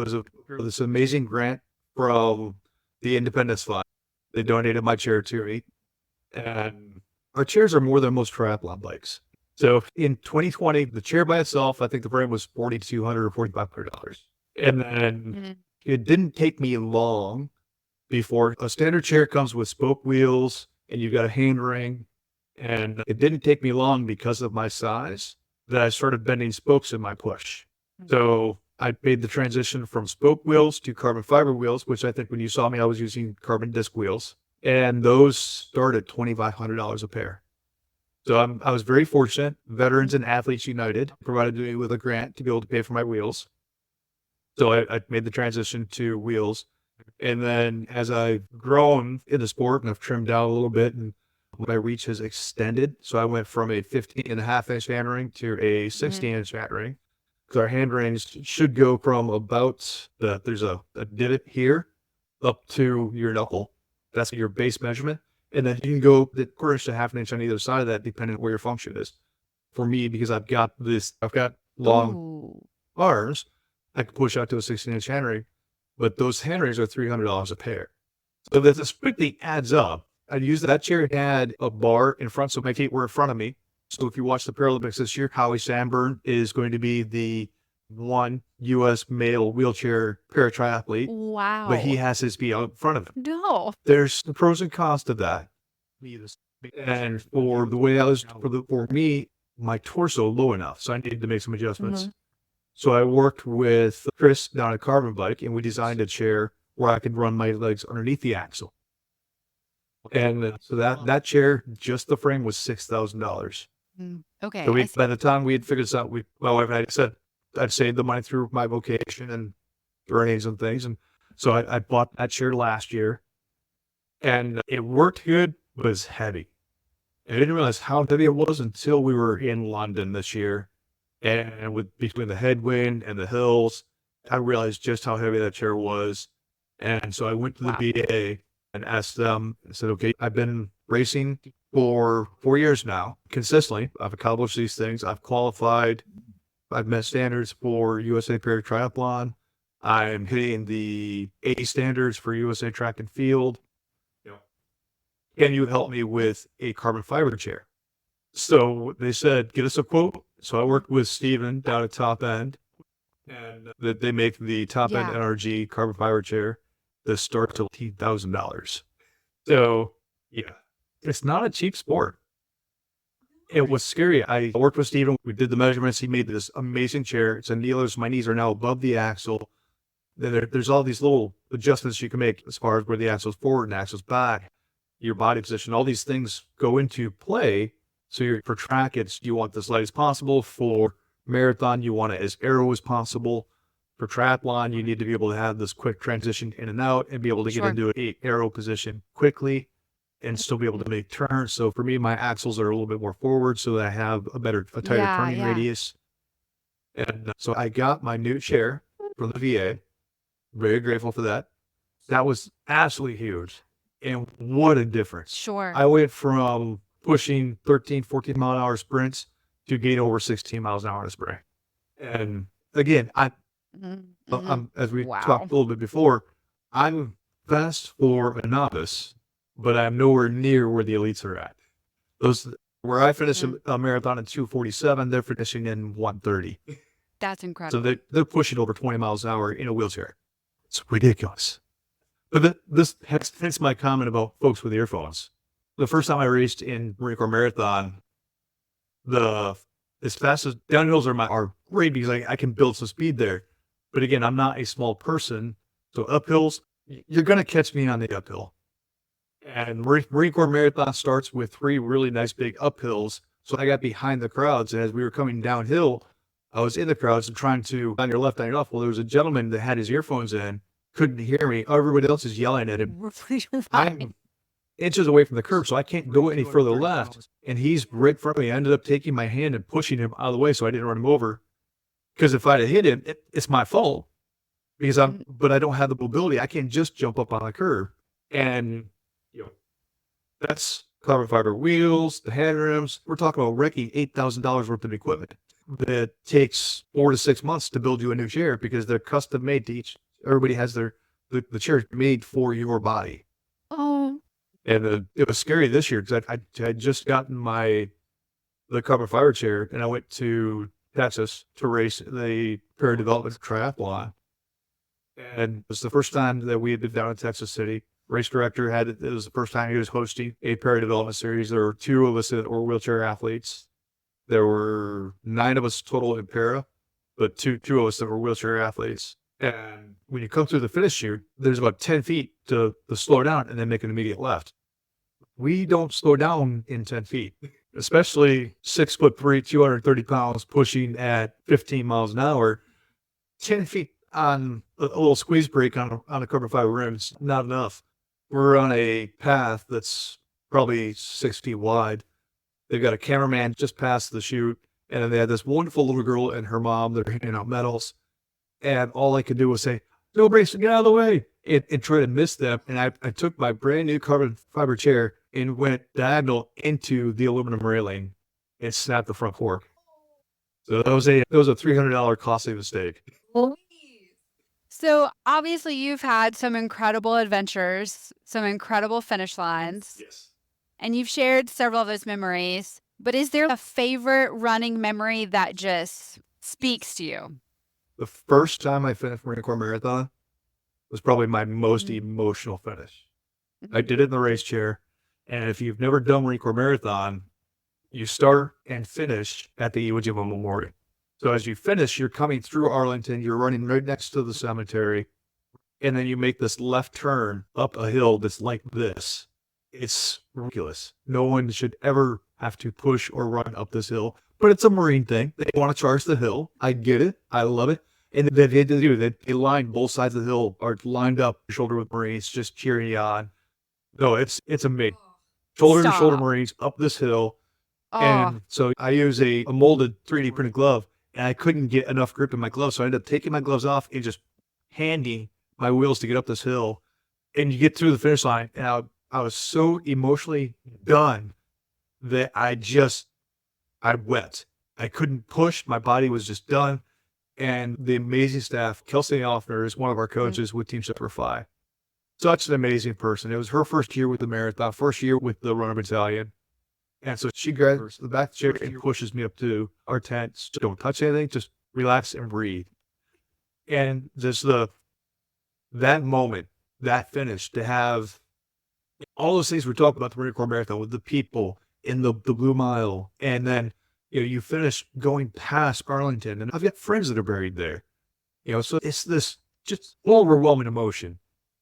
this amazing grant from the Independence Fund. They donated my chair to me, and our chairs are more than most triathlon bikes. So in 2020, the chair by itself, I think the frame was $4,200 or $4,500. And then it didn't take me long before a standard chair comes with spoke wheels and you've got a hand ring. And it didn't take me long because of my size that I started bending spokes in my push. So I made the transition from spoke wheels to carbon fiber wheels, which I think when you saw me, I was using carbon disc wheels. And those start at $2,500 a pair. So I was very fortunate. Veterans and Athletes United provided me with a grant to be able to pay for my wheels. So I made the transition to wheels. And then as I've grown in the sport and I've trimmed down a little bit and my reach has extended. So I went from a 15.5-inch hand ring to a 16-inch hand ring. Because our hand rings should go from about, there's a divot here up to your knuckle. That's your base measurement. And then you can go the 1/4 to 1/2 inch on either side of that, depending on where your function is. For me, because I've got long arms, I can push out to a 16-inch hand ring, but those hand rings are $300 a pair. So this quickly adds up. I used that chair. It had a bar in front, so my feet were in front of me. So if you watch the Paralympics this year, Howie Sandborn is going to be the one U.S. male wheelchair paratriathlete. Wow. But he has his feet out in front of him. No. There's the pros and cons to that. And for the way I was, for me, my torso low enough, so I needed to make some adjustments. So I worked with Chris down at Carbon Bike, and we designed a chair where I could run my legs underneath the axle. And so that chair, just the frame was $6,000. Okay. So by the time we had figured this out, my wife and I said, I'd saved the money through my vocation and earnings and things. And so I bought that chair last year, and it worked good, but it's heavy. And I didn't realize how heavy it was until we were in London this year. And between the headwind and the hills, I realized just how heavy that chair was. And so I went to the VA and asked them, I said, okay, I've been racing for 4 years now, consistently. I've accomplished these things. I've qualified. I've met standards for USA Para Triathlon. I'm hitting the A standards for USA Track and Field. Can you help me with a carbon fiber chair? So they said, get us a quote. So I worked with Steven down at Top End, and that they make the Top End NRG carbon fiber chair that starts at $18,000. So yeah, it's not a cheap sport. It was scary. I worked with Steven. We did the measurements. He made this amazing chair. It's a kneelers. My knees are now above the axle. There's all these little adjustments you can make as far as where the axle's forward and axle's back, your body position. All these things go into play. So for track, you want this light as possible. For marathon, you want it as aero as possible. For triathlon, you need to be able to have this quick transition in and out and be able to get into an aero position quickly and still be able to make turns. So for me, my axles are a little bit more forward so that I have a tighter turning radius. And so I got my new chair from the VA. Very grateful for that. That was absolutely huge. And what a difference. Sure. I went from pushing 13, 14 mile an hour sprints to getting over 16 miles an hour in a sprint. And again, as we talked a little bit before, I'm fast for a novice, but I'm nowhere near where the elites are at. Where I finished a marathon in 2:47, they're finishing in 1:30. That's incredible. So they're pushing over 20 miles an hour in a wheelchair. It's ridiculous. But hence my comment about folks with earphones. The first time I raced in Marine Corps Marathon, as fast as downhills are great because I can build some speed there. But again, I'm not a small person. So uphills, you're going to catch me on the uphill. And Marine Corps Marathon starts with 3 really nice big uphills. So I got behind the crowds. And as we were coming downhill, I was in the crowds and trying to, on your left, on your left. Well, there was a gentleman that had his earphones in, couldn't hear me. Everybody else is yelling at him. I'm inches away from the curb, so I can't go any further left. And he's right in front of me. I ended up taking my hand and pushing him out of the way so I didn't run him over. Because if I'd have hit him, it's my fault. But I don't have the mobility. I can't just jump up on the curb. And, that's carbon fiber wheels, the hand rims. We're talking about wrecking $8,000 worth of equipment that takes 4 to 6 months to build you a new chair because they're custom made to each. Everybody has the chair made for your body. Oh. And it was scary this year because I had just gotten the carbon fiber chair, and I went to Texas to race the Para Development Triathlon. And it was the first time that we had been down in Texas City. Race director it was the first time he was hosting a Para Development series. There were 2 of us that were wheelchair athletes. There were 9 of us total in para, but two of us that were wheelchair athletes. And when you come through the finish chute, there's about 10 feet to slow down and then make an immediate left. We don't slow down in 10 feet, especially 6'3", 230 pounds, pushing at 15 miles an hour. 10 feet on a little squeeze brake on a carbon fiber rim is not enough. We're on a path that's probably 6 feet wide. They've got a cameraman just past the chute, and then they had this wonderful little girl and her mom that are handing out medals. And all I could do was say, "No brakes, get out of the way," and try to miss them. And I took my brand new carbon fiber chair and went diagonal into the aluminum railing and snapped the front fork. So that was a $300 costly mistake. So obviously you've had some incredible adventures, some incredible finish lines. Yes. And you've shared several of those memories. But is there a favorite running memory that just speaks to you? The first time I finished Marine Corps Marathon was probably my most emotional finish. I did it in the race chair. And if you've never done Marine Corps Marathon, you start and finish at the Iwo Jima Memorial. So as you finish, you're coming through Arlington, you're running right next to the cemetery, and then you make this left turn up a hill that's like this. It's ridiculous. No one should ever have to push or run up this hill, but it's a Marine thing. They want to charge the hill. I get it. I love it. And they had to do that. They lined both sides of the hill, or lined up shoulder with Marines, just cheering you on. No, it's amazing. Shoulder to shoulder Stop. Marines up this hill. Oh, And so I use a molded 3D printed glove, and I couldn't get enough grip in my gloves. So I ended up taking my gloves off and just handing my wheels to get up this hill. And you get through the finish line, and I was so emotionally done that I wept. I couldn't push. My body was just done. And the amazing staff, Kelsey Offner is one of our coaches with Team Super 5. Such an amazing person. It was her first year with the marathon, first year with the runner battalion. And so she grabs the back of the chair and pushes me up to our tent. Just don't touch anything. Just relax and breathe. And just that moment, that finish, to have all those things we talked about the Marine Corps Marathon with the people in the Blue Mile. And then, you finish going past Arlington, and I've got friends that are buried there. So it's this just overwhelming emotion.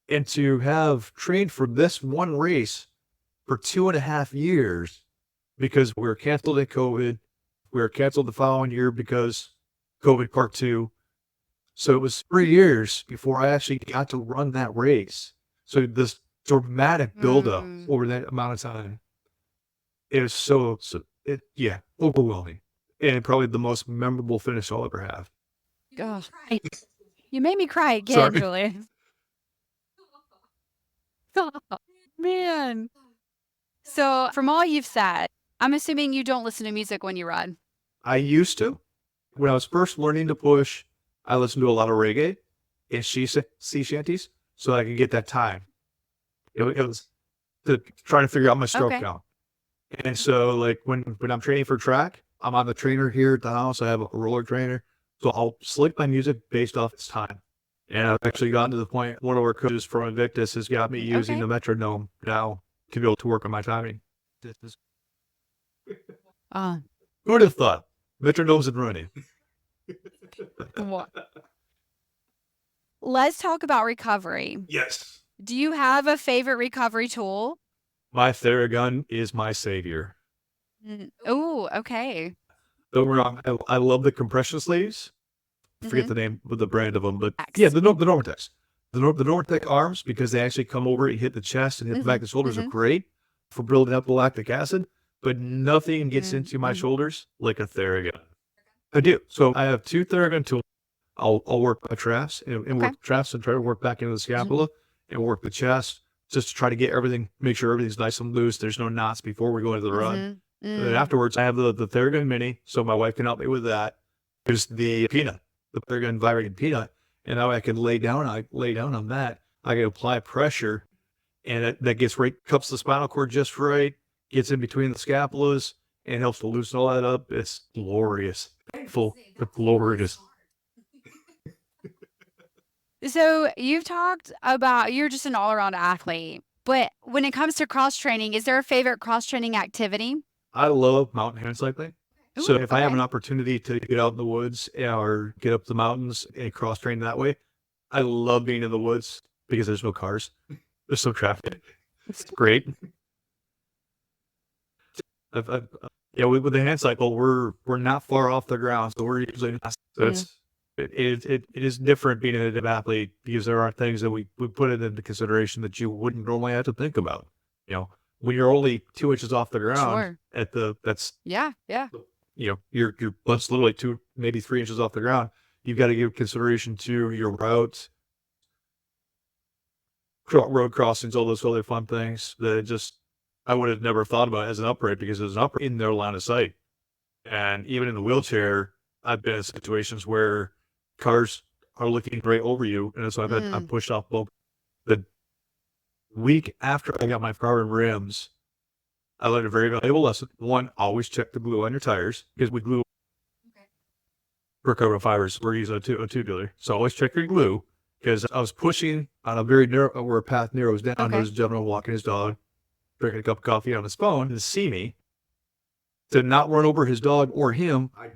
And to have trained for this one race for 2.5 years, because we were canceled at COVID. We were canceled the following year because COVID part 2. So it was 3 years before I actually got to run that race. So this dramatic buildup over that amount of time, it was overwhelming. And probably the most memorable finish I'll ever have. gosh. You made me cry again, Sorry. Julie. Man. So, from all you've said, I'm assuming you don't listen to music when you run. I used to. When I was first learning to push, I listened to a lot of reggae and sea shanties so I could get that time. It was to try to figure out my stroke count. And so, like, when I'm training for track, I'm on the trainer here at the house. I have a roller trainer. So I'll select my music based off its time. And I've actually gotten to the point, one of our coaches from Invictus has got me using the metronome now to be able to work on my timing. Who would have thought? Metronomes and running. Let's talk about recovery. Yes. Do you have a favorite recovery tool? My Theragun is my savior. Oh, okay. Don't get me wrong, I love the compression sleeves. I forget the name of the brand of them, but X. yeah, the Normatex. The Normatec arms, because they actually come over and hit the chest and hit the back of the shoulders, are great for building up the lactic acid, but nothing gets into my shoulders like a Theragun. I do. So I have 2 Theragun tools. I'll work my traps and work the traps and try to work back into the scapula and work the chest just to try to get everything, make sure everything's nice and loose. There's no knots before we go into the run. And then afterwards, I have the Theragun Mini, so my wife can help me with that. There's the Peanut, the Theragun Vibrating Peanut, and now I can lay down on that. I can apply pressure, and that gets right, cups the spinal cord just right, gets in between the scapulas, and helps to loosen all that up. It's glorious. Painful, but glorious. So you've talked about you're just an all-around athlete, but when it comes to cross training, is there a favorite cross training activity? I love mountain hand cycling. So if I have an opportunity to get out in the woods or get up the mountains and cross train that way, I love being in the woods because there's no cars. There's no traffic. It's great. With the hand cycle, we're not far off the ground, so we're usually it is different being an adaptive athlete because there are things that we put it into consideration that you wouldn't normally have to think about. When you're only 2 inches off the ground your butt's literally 2, maybe 3 inches off the ground. You've got to give consideration to your route, road crossings, all those other fun things that I would have never thought about as an upright, because as an upright in their line of sight. And even in the wheelchair, I've been in situations where cars are looking right over you. And so I've pushed off both. The week after I got my carbon rims, I learned a very valuable lesson. One, always check the glue on your tires, because we glue for carbon fibers. We're using a tubular. So always check your glue, because I was pushing on a very narrow, where a path narrows down. There's a gentleman walking his dog, drinking a cup of coffee on his phone, to see me, to not run over his dog or him. I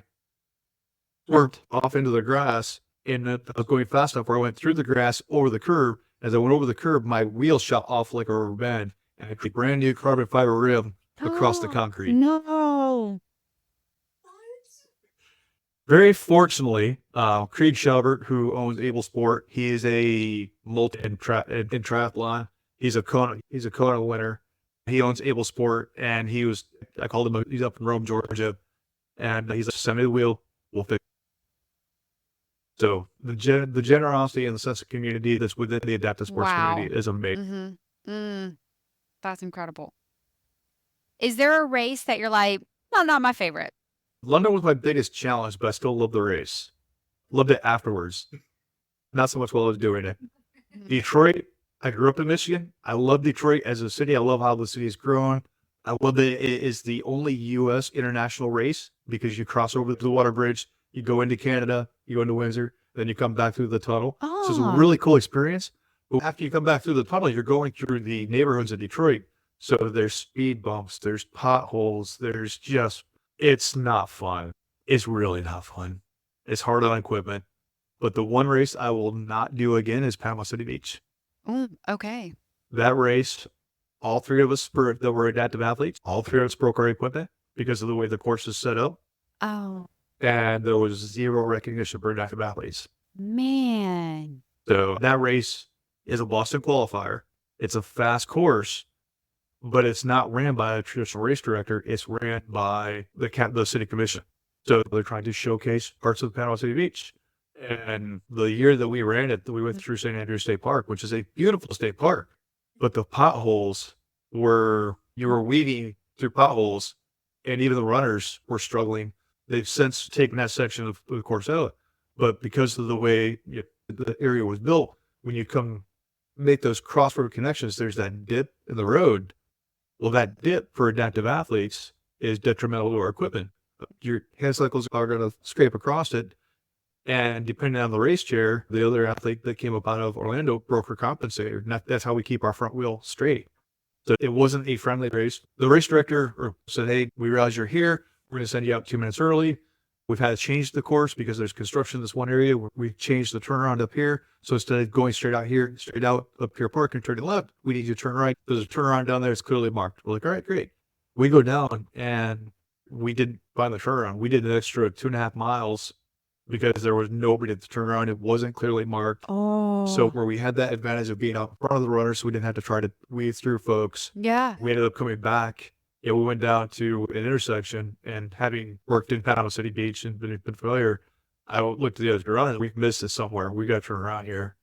swerved off into the grass, and I was going fast enough where I went through the grass over the curb. As I went over the curb, my wheel shot off like a rubber band, and I put a brand new carbon fiber rim across the concrete. No. Very fortunately, Creed Shlebert, who owns Able Sport, he is a multi in triathlon. He's a Kona winner. He owns Able Sport, and I called him. He's up in Rome, Georgia, and he's like, send me the wheel. We'll fix. So the generosity and the sense of community that's within the adaptive sports community is amazing. That's incredible. Is there a race that you're like, no, not my favorite? London was my biggest challenge, but I still loved the race. Loved it afterwards. Not so much while I was doing it. Detroit, I grew up in Michigan. I love Detroit as a city. I love how the city has grown. I love that it is the only U.S. international race because you cross over the Blue Water Bridge, you go into Canada, you go into Windsor, then you come back through the tunnel. So it's a really cool experience. But after you come back through the tunnel, you're going through the neighborhoods of Detroit. So there's speed bumps, there's potholes, it's not fun. It's really not fun. It's hard on equipment. But the one race I will not do again is Panama City Beach. Okay. That race, all three of us that were adaptive athletes, all three of us broke our equipment because of the way the course is set up. Oh. And there was zero recognition for adaptive athletes. Man. So that race is a Boston qualifier. It's a fast course, but it's not ran by a traditional race director. It's ran by the city commission. So they're trying to showcase parts of Panama City Beach. And the year that we ran it, we went through St. Andrews State Park, which is a beautiful state park. But the potholes you were weaving through potholes, and even the runners were struggling. They've since taken that section of the course out. But because of the way the area was built, when you come make those crossroad connections, there's that dip in the road. Well, that dip for adaptive athletes is detrimental to our equipment. Your hand cycles are going to scrape across it. And depending on the race chair, the other athlete that came up out of Orlando broke her compensator. And that's how we keep our front wheel straight. So it wasn't a friendly race. The race director said, hey, we realize you're here. We're going to send you out 2 minutes early. We've had to change the course because there's construction in this one area. We changed the turnaround up here. So instead of going straight out up here park and turning left, we need you to turn right. There's a turnaround down there. It's clearly marked. We're like, all right, great. We go down and we didn't find the turnaround. We did an extra 2.5 miles because there was nobody at the turnaround. It wasn't clearly marked. So where we had that advantage of being out in front of the runners, so we didn't have to try to weave through folks. Yeah. We ended up coming back. We went down to an intersection, and having worked in Panama City Beach and been familiar, I looked at the other direction. We missed it somewhere. We got to turn around here.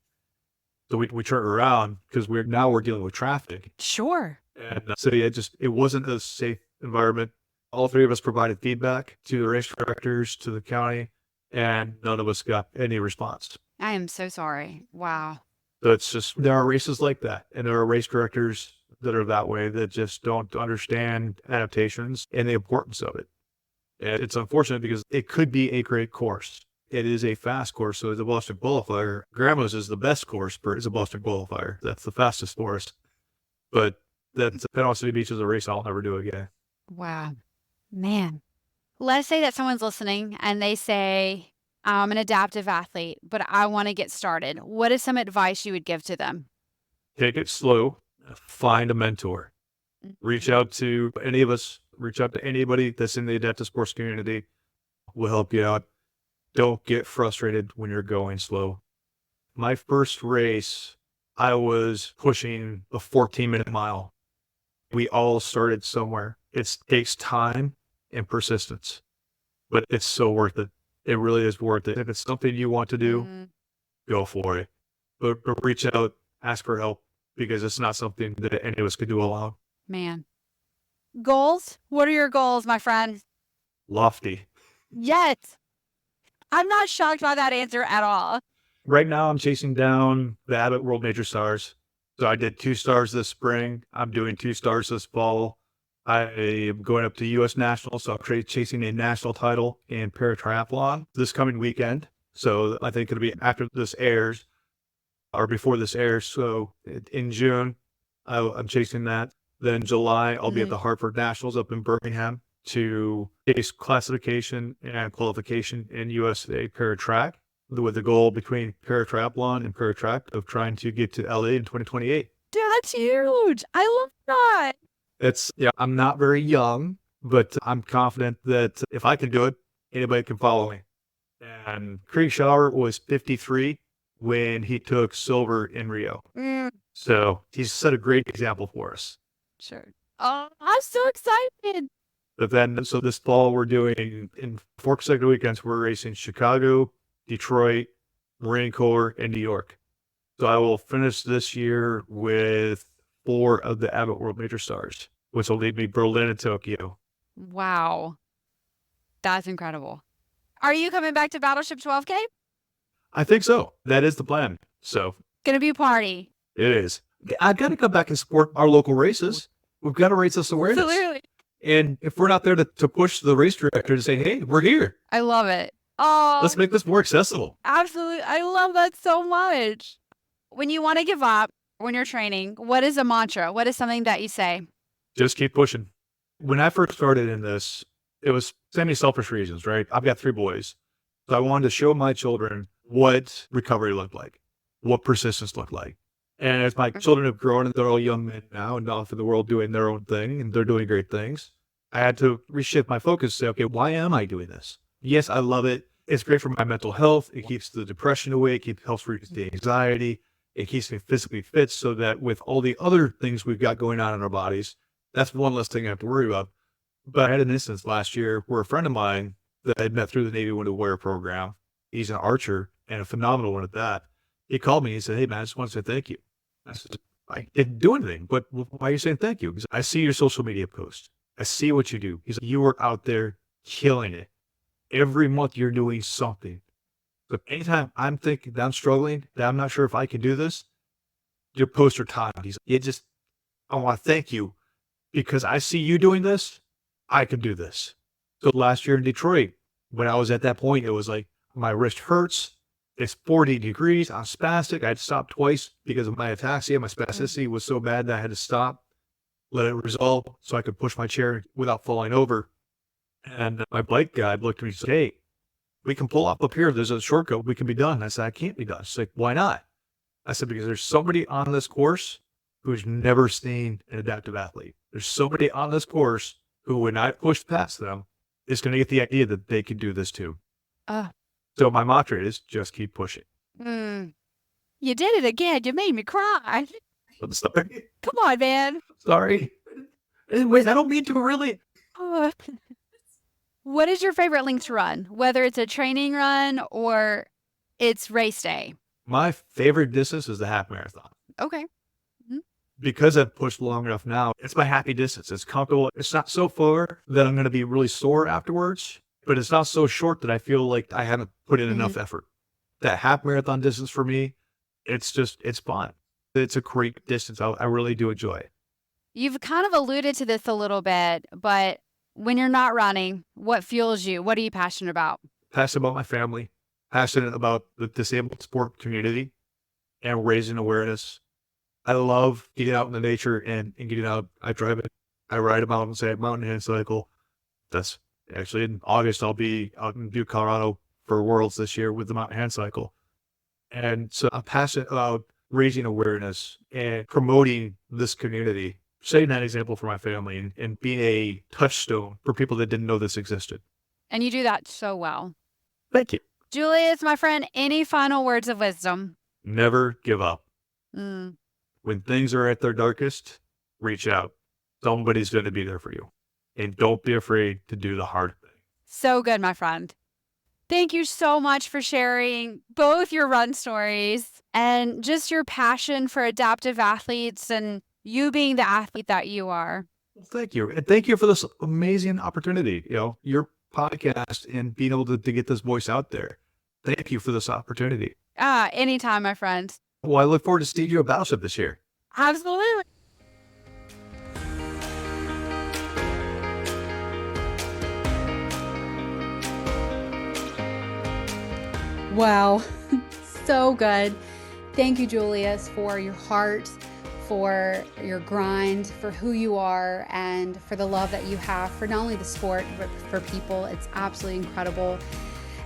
So we turned around because we're dealing with traffic. Sure. And so it wasn't a safe environment. All three of us provided feedback to the race directors, to the county, and none of us got any response. I am so sorry. Wow. So it's just, there are races like that, and there are race directors that are that way that just don't understand adaptations and the importance of it. And it's unfortunate because it could be a great course. It is a fast course, so it's a Boston qualifier. Grandma's is the best course, but it's a Boston qualifier. That's the fastest course. But that's Panama City Beach is a race I'll never do again. Wow. Man. Let's say that someone's listening and they say, I'm an adaptive athlete, but I want to get started. What is some advice you would give to them? Take it slow. Find a mentor. Reach out to any of us. Reach out to anybody that's in the adaptive sports community. We'll help you out. Don't get frustrated when you're going slow. My first race, I was pushing a 14-minute mile. We all started somewhere. It takes time and persistence, but it's so worth it. It really is worth it. If it's something you want to do, go for it. But reach out, ask for help, because it's not something that any of us could do alone. Man. Goals? What are your goals, my friend? Lofty. Yes. I'm not shocked by that answer at all. Right now, I'm chasing down the Abbott World Major Stars. So I did 2 stars this spring. I'm doing 2 stars this fall. I am going up to U.S. Nationals, so I'm chasing a national title in paratriathlon this coming weekend. So I think it'll be after this airs, or before this airs. So in June, I'm chasing that. Then July, I'll be at the Hartford Nationals up in Birmingham to chase classification and qualification in USA Paratrack, with the goal between paratriathlon and paratrack of trying to get to LA in 2028. That's huge. I love that. I'm not very young, but I'm confident that if I can do it, anybody can follow me. And Craig Schauer was 53 when he took silver in Rio. So he's set a great example for us. Sure. Oh, I'm so excited. But then, so this fall we're doing, in 4 consecutive weekends, we're racing Chicago, Detroit, Marine Corps, and New York. So I will finish this year with 4 of the Abbott World Major Stars, which will leave me Berlin and Tokyo. Wow. That's incredible. Are you coming back to Battleship 12K? I think so. That is the plan. So Gonna be a party. it is. I've got to come back and support our local races. We've got to raise this awareness. Absolutely. And if we're not there to push the race director to say, hey, we're here. I love it. Oh, Let's make this more accessible. absolutely. I love that so much. When you want to give up, when you're training, what is a mantra? What is something that you say? Just keep pushing. When I first started in this, it was semi-selfish reasons, right? I've got 3 boys. So I wanted to show my children what recovery looked like, what persistence looked like. And as my children have grown and they're all young men now and off in the world doing their own thing and they're doing great things, I had to reshift my focus and say, okay, why am I doing this? Yes, I love it. It's great for my mental health. It keeps the depression away. It helps reduce the anxiety. It keeps me physically fit so that with all the other things we've got going on in our bodies, that's one less thing I have to worry about. But I had an instance last year where a friend of mine that I had met through the Navy Wounded Warrior program, he's an archer and a phenomenal one at that. He called me and he said, hey, man, I just want to say thank you. I said, I didn't do anything, but why are you saying thank you? Because I see your social media posts. I see what you do. He's like, you are out there killing it. Every month you're doing something. So anytime I'm thinking that I'm struggling, that I'm not sure if I can do this, your posts are timed. He's like, I want to thank you because I see you doing this. I can do this. So last year in Detroit, when I was at that point, it was like, my wrist hurts. It's 40 degrees. I'm spastic. I had to stop twice because of my ataxia. My spasticity was so bad that I had to stop, let it resolve so I could push my chair without falling over. And my bike guide looked at me and said, hey, we can pull up here. There's a shortcut. We can be done. I said, I can't be done. She's like, why not? I said, because there's somebody on this course who's never seen an adaptive athlete. There's somebody on this course who, when I push past them, is going to get the idea that they can do this too. So my mantra is just keep pushing. You did it again. You made me cry. I'm sorry. Come on, man. Sorry. Wait, I don't mean to really. What is your favorite length to run? Whether it's a training run or it's race day. My favorite distance is the half marathon. Okay. Because I've pushed long enough now, it's my happy distance. It's comfortable. It's not so far that I'm going to be really sore afterwards, but it's not so short that I feel like I haven't put in enough effort. That half marathon distance for me, it's fun. It's a great distance. I really do enjoy it. You've kind of alluded to this a little bit, but when you're not running, what fuels you? What are you passionate about? Passionate about my family, passionate about the disabled sport community and raising awareness. I love getting out in the nature and getting out. I drive it. I ride a mountain hand cycle. That's actually in August. I'll be out in Butte, Colorado for Worlds this year with the mountain hand cycle. And so I'm passionate about raising awareness and promoting this community, setting that example for my family and being a touchstone for people that didn't know this existed. And you do that so well. Thank you. Julius, my friend, any final words of wisdom? Never give up. When things are at their darkest, reach out. Somebody's going to be there for you. And don't be afraid to do the hard thing. So good, my friend. Thank you so much for sharing both your run stories and just your passion for adaptive athletes and you being the athlete that you are. Thank you. And thank you for this amazing opportunity. Your podcast and being able to get this voice out there. Thank you for this opportunity. Anytime, my friend. Well, I look forward to seeing you at Battleship this year. Absolutely. Wow, so good. Thank you, Julius, for your heart, for your grind, for who you are, and for the love that you have for not only the sport, but for people. It's absolutely incredible.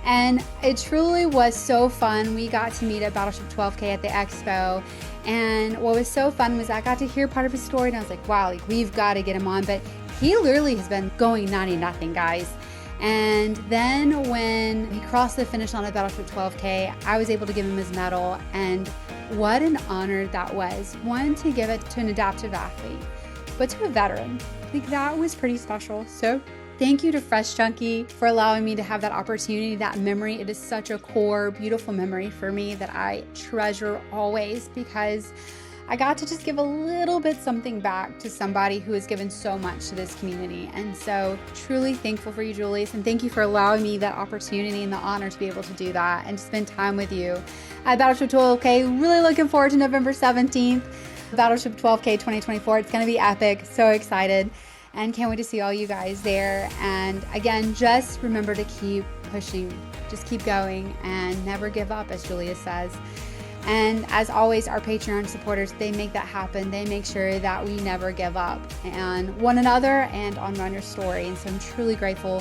And it truly was so fun. We got to meet at Battleship 12K at the expo. And what was so fun was I got to hear part of his story, and I was like, wow, we've got to get him on. But he literally has been going 90-0, guys. And then when he crossed the finish line at Battlefield 12K, I was able to give him his medal, and what an honor that was. One, to give it to an adaptive athlete, but to a veteran. I think that was pretty special. So thank you to Fresh Chunky for allowing me to have that opportunity, that memory. It is such a core, beautiful memory for me that I treasure always, because I got to just give a little bit something back to somebody who has given so much to this community. And so truly thankful for you, Julius, and thank you for allowing me that opportunity and the honor to be able to do that and to spend time with you at Battleship 12K. Really looking forward to November 17th, Battleship 12K 2024. It's going to be epic. So excited, and can't wait to see all you guys there. And again, just remember to keep pushing, just keep going, and never give up, as Julius says. And as always, our Patreon supporters, they make that happen. They make sure that we never give up on one another and on Run Your Story. And so I'm truly grateful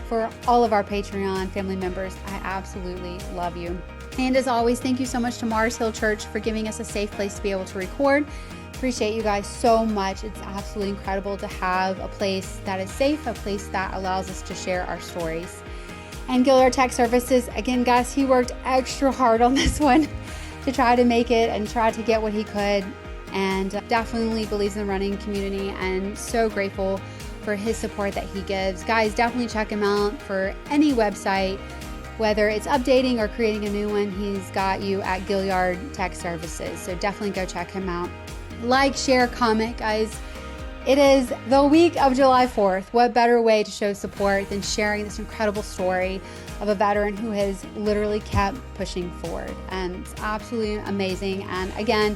for all of our Patreon family members. I absolutely love you. And as always, thank you so much to Mars Hill Church for giving us a safe place to be able to record. Appreciate you guys so much. It's absolutely incredible to have a place that is safe, a place that allows us to share our stories. And Gilliard Tech Services, again, guys, he worked extra hard on this one to try to make it and try to get what he could, and definitely believes in the running community, and so grateful for his support that he gives. Guys, definitely check him out for any website, whether it's updating or creating a new one. He's got you at Gilliard Tech Services, so definitely go check him out. Like, share, comment, guys. It is the week of July 4th. What better way to show support than sharing this incredible story of a veteran who has literally kept pushing forward, and it's absolutely amazing. And again,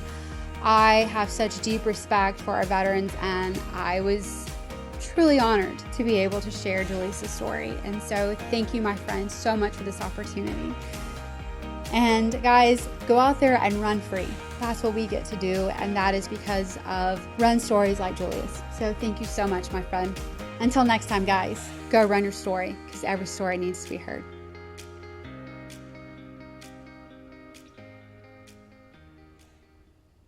I have such deep respect for our veterans, and I was truly honored to be able to share Julius' story. And so thank you, my friends, so much for this opportunity. And guys, go out there and run free. That's what we get to do, and that is because of run stories like Julius. So thank you so much, my friend. Until next time, guys, go run your story, because every story needs to be heard.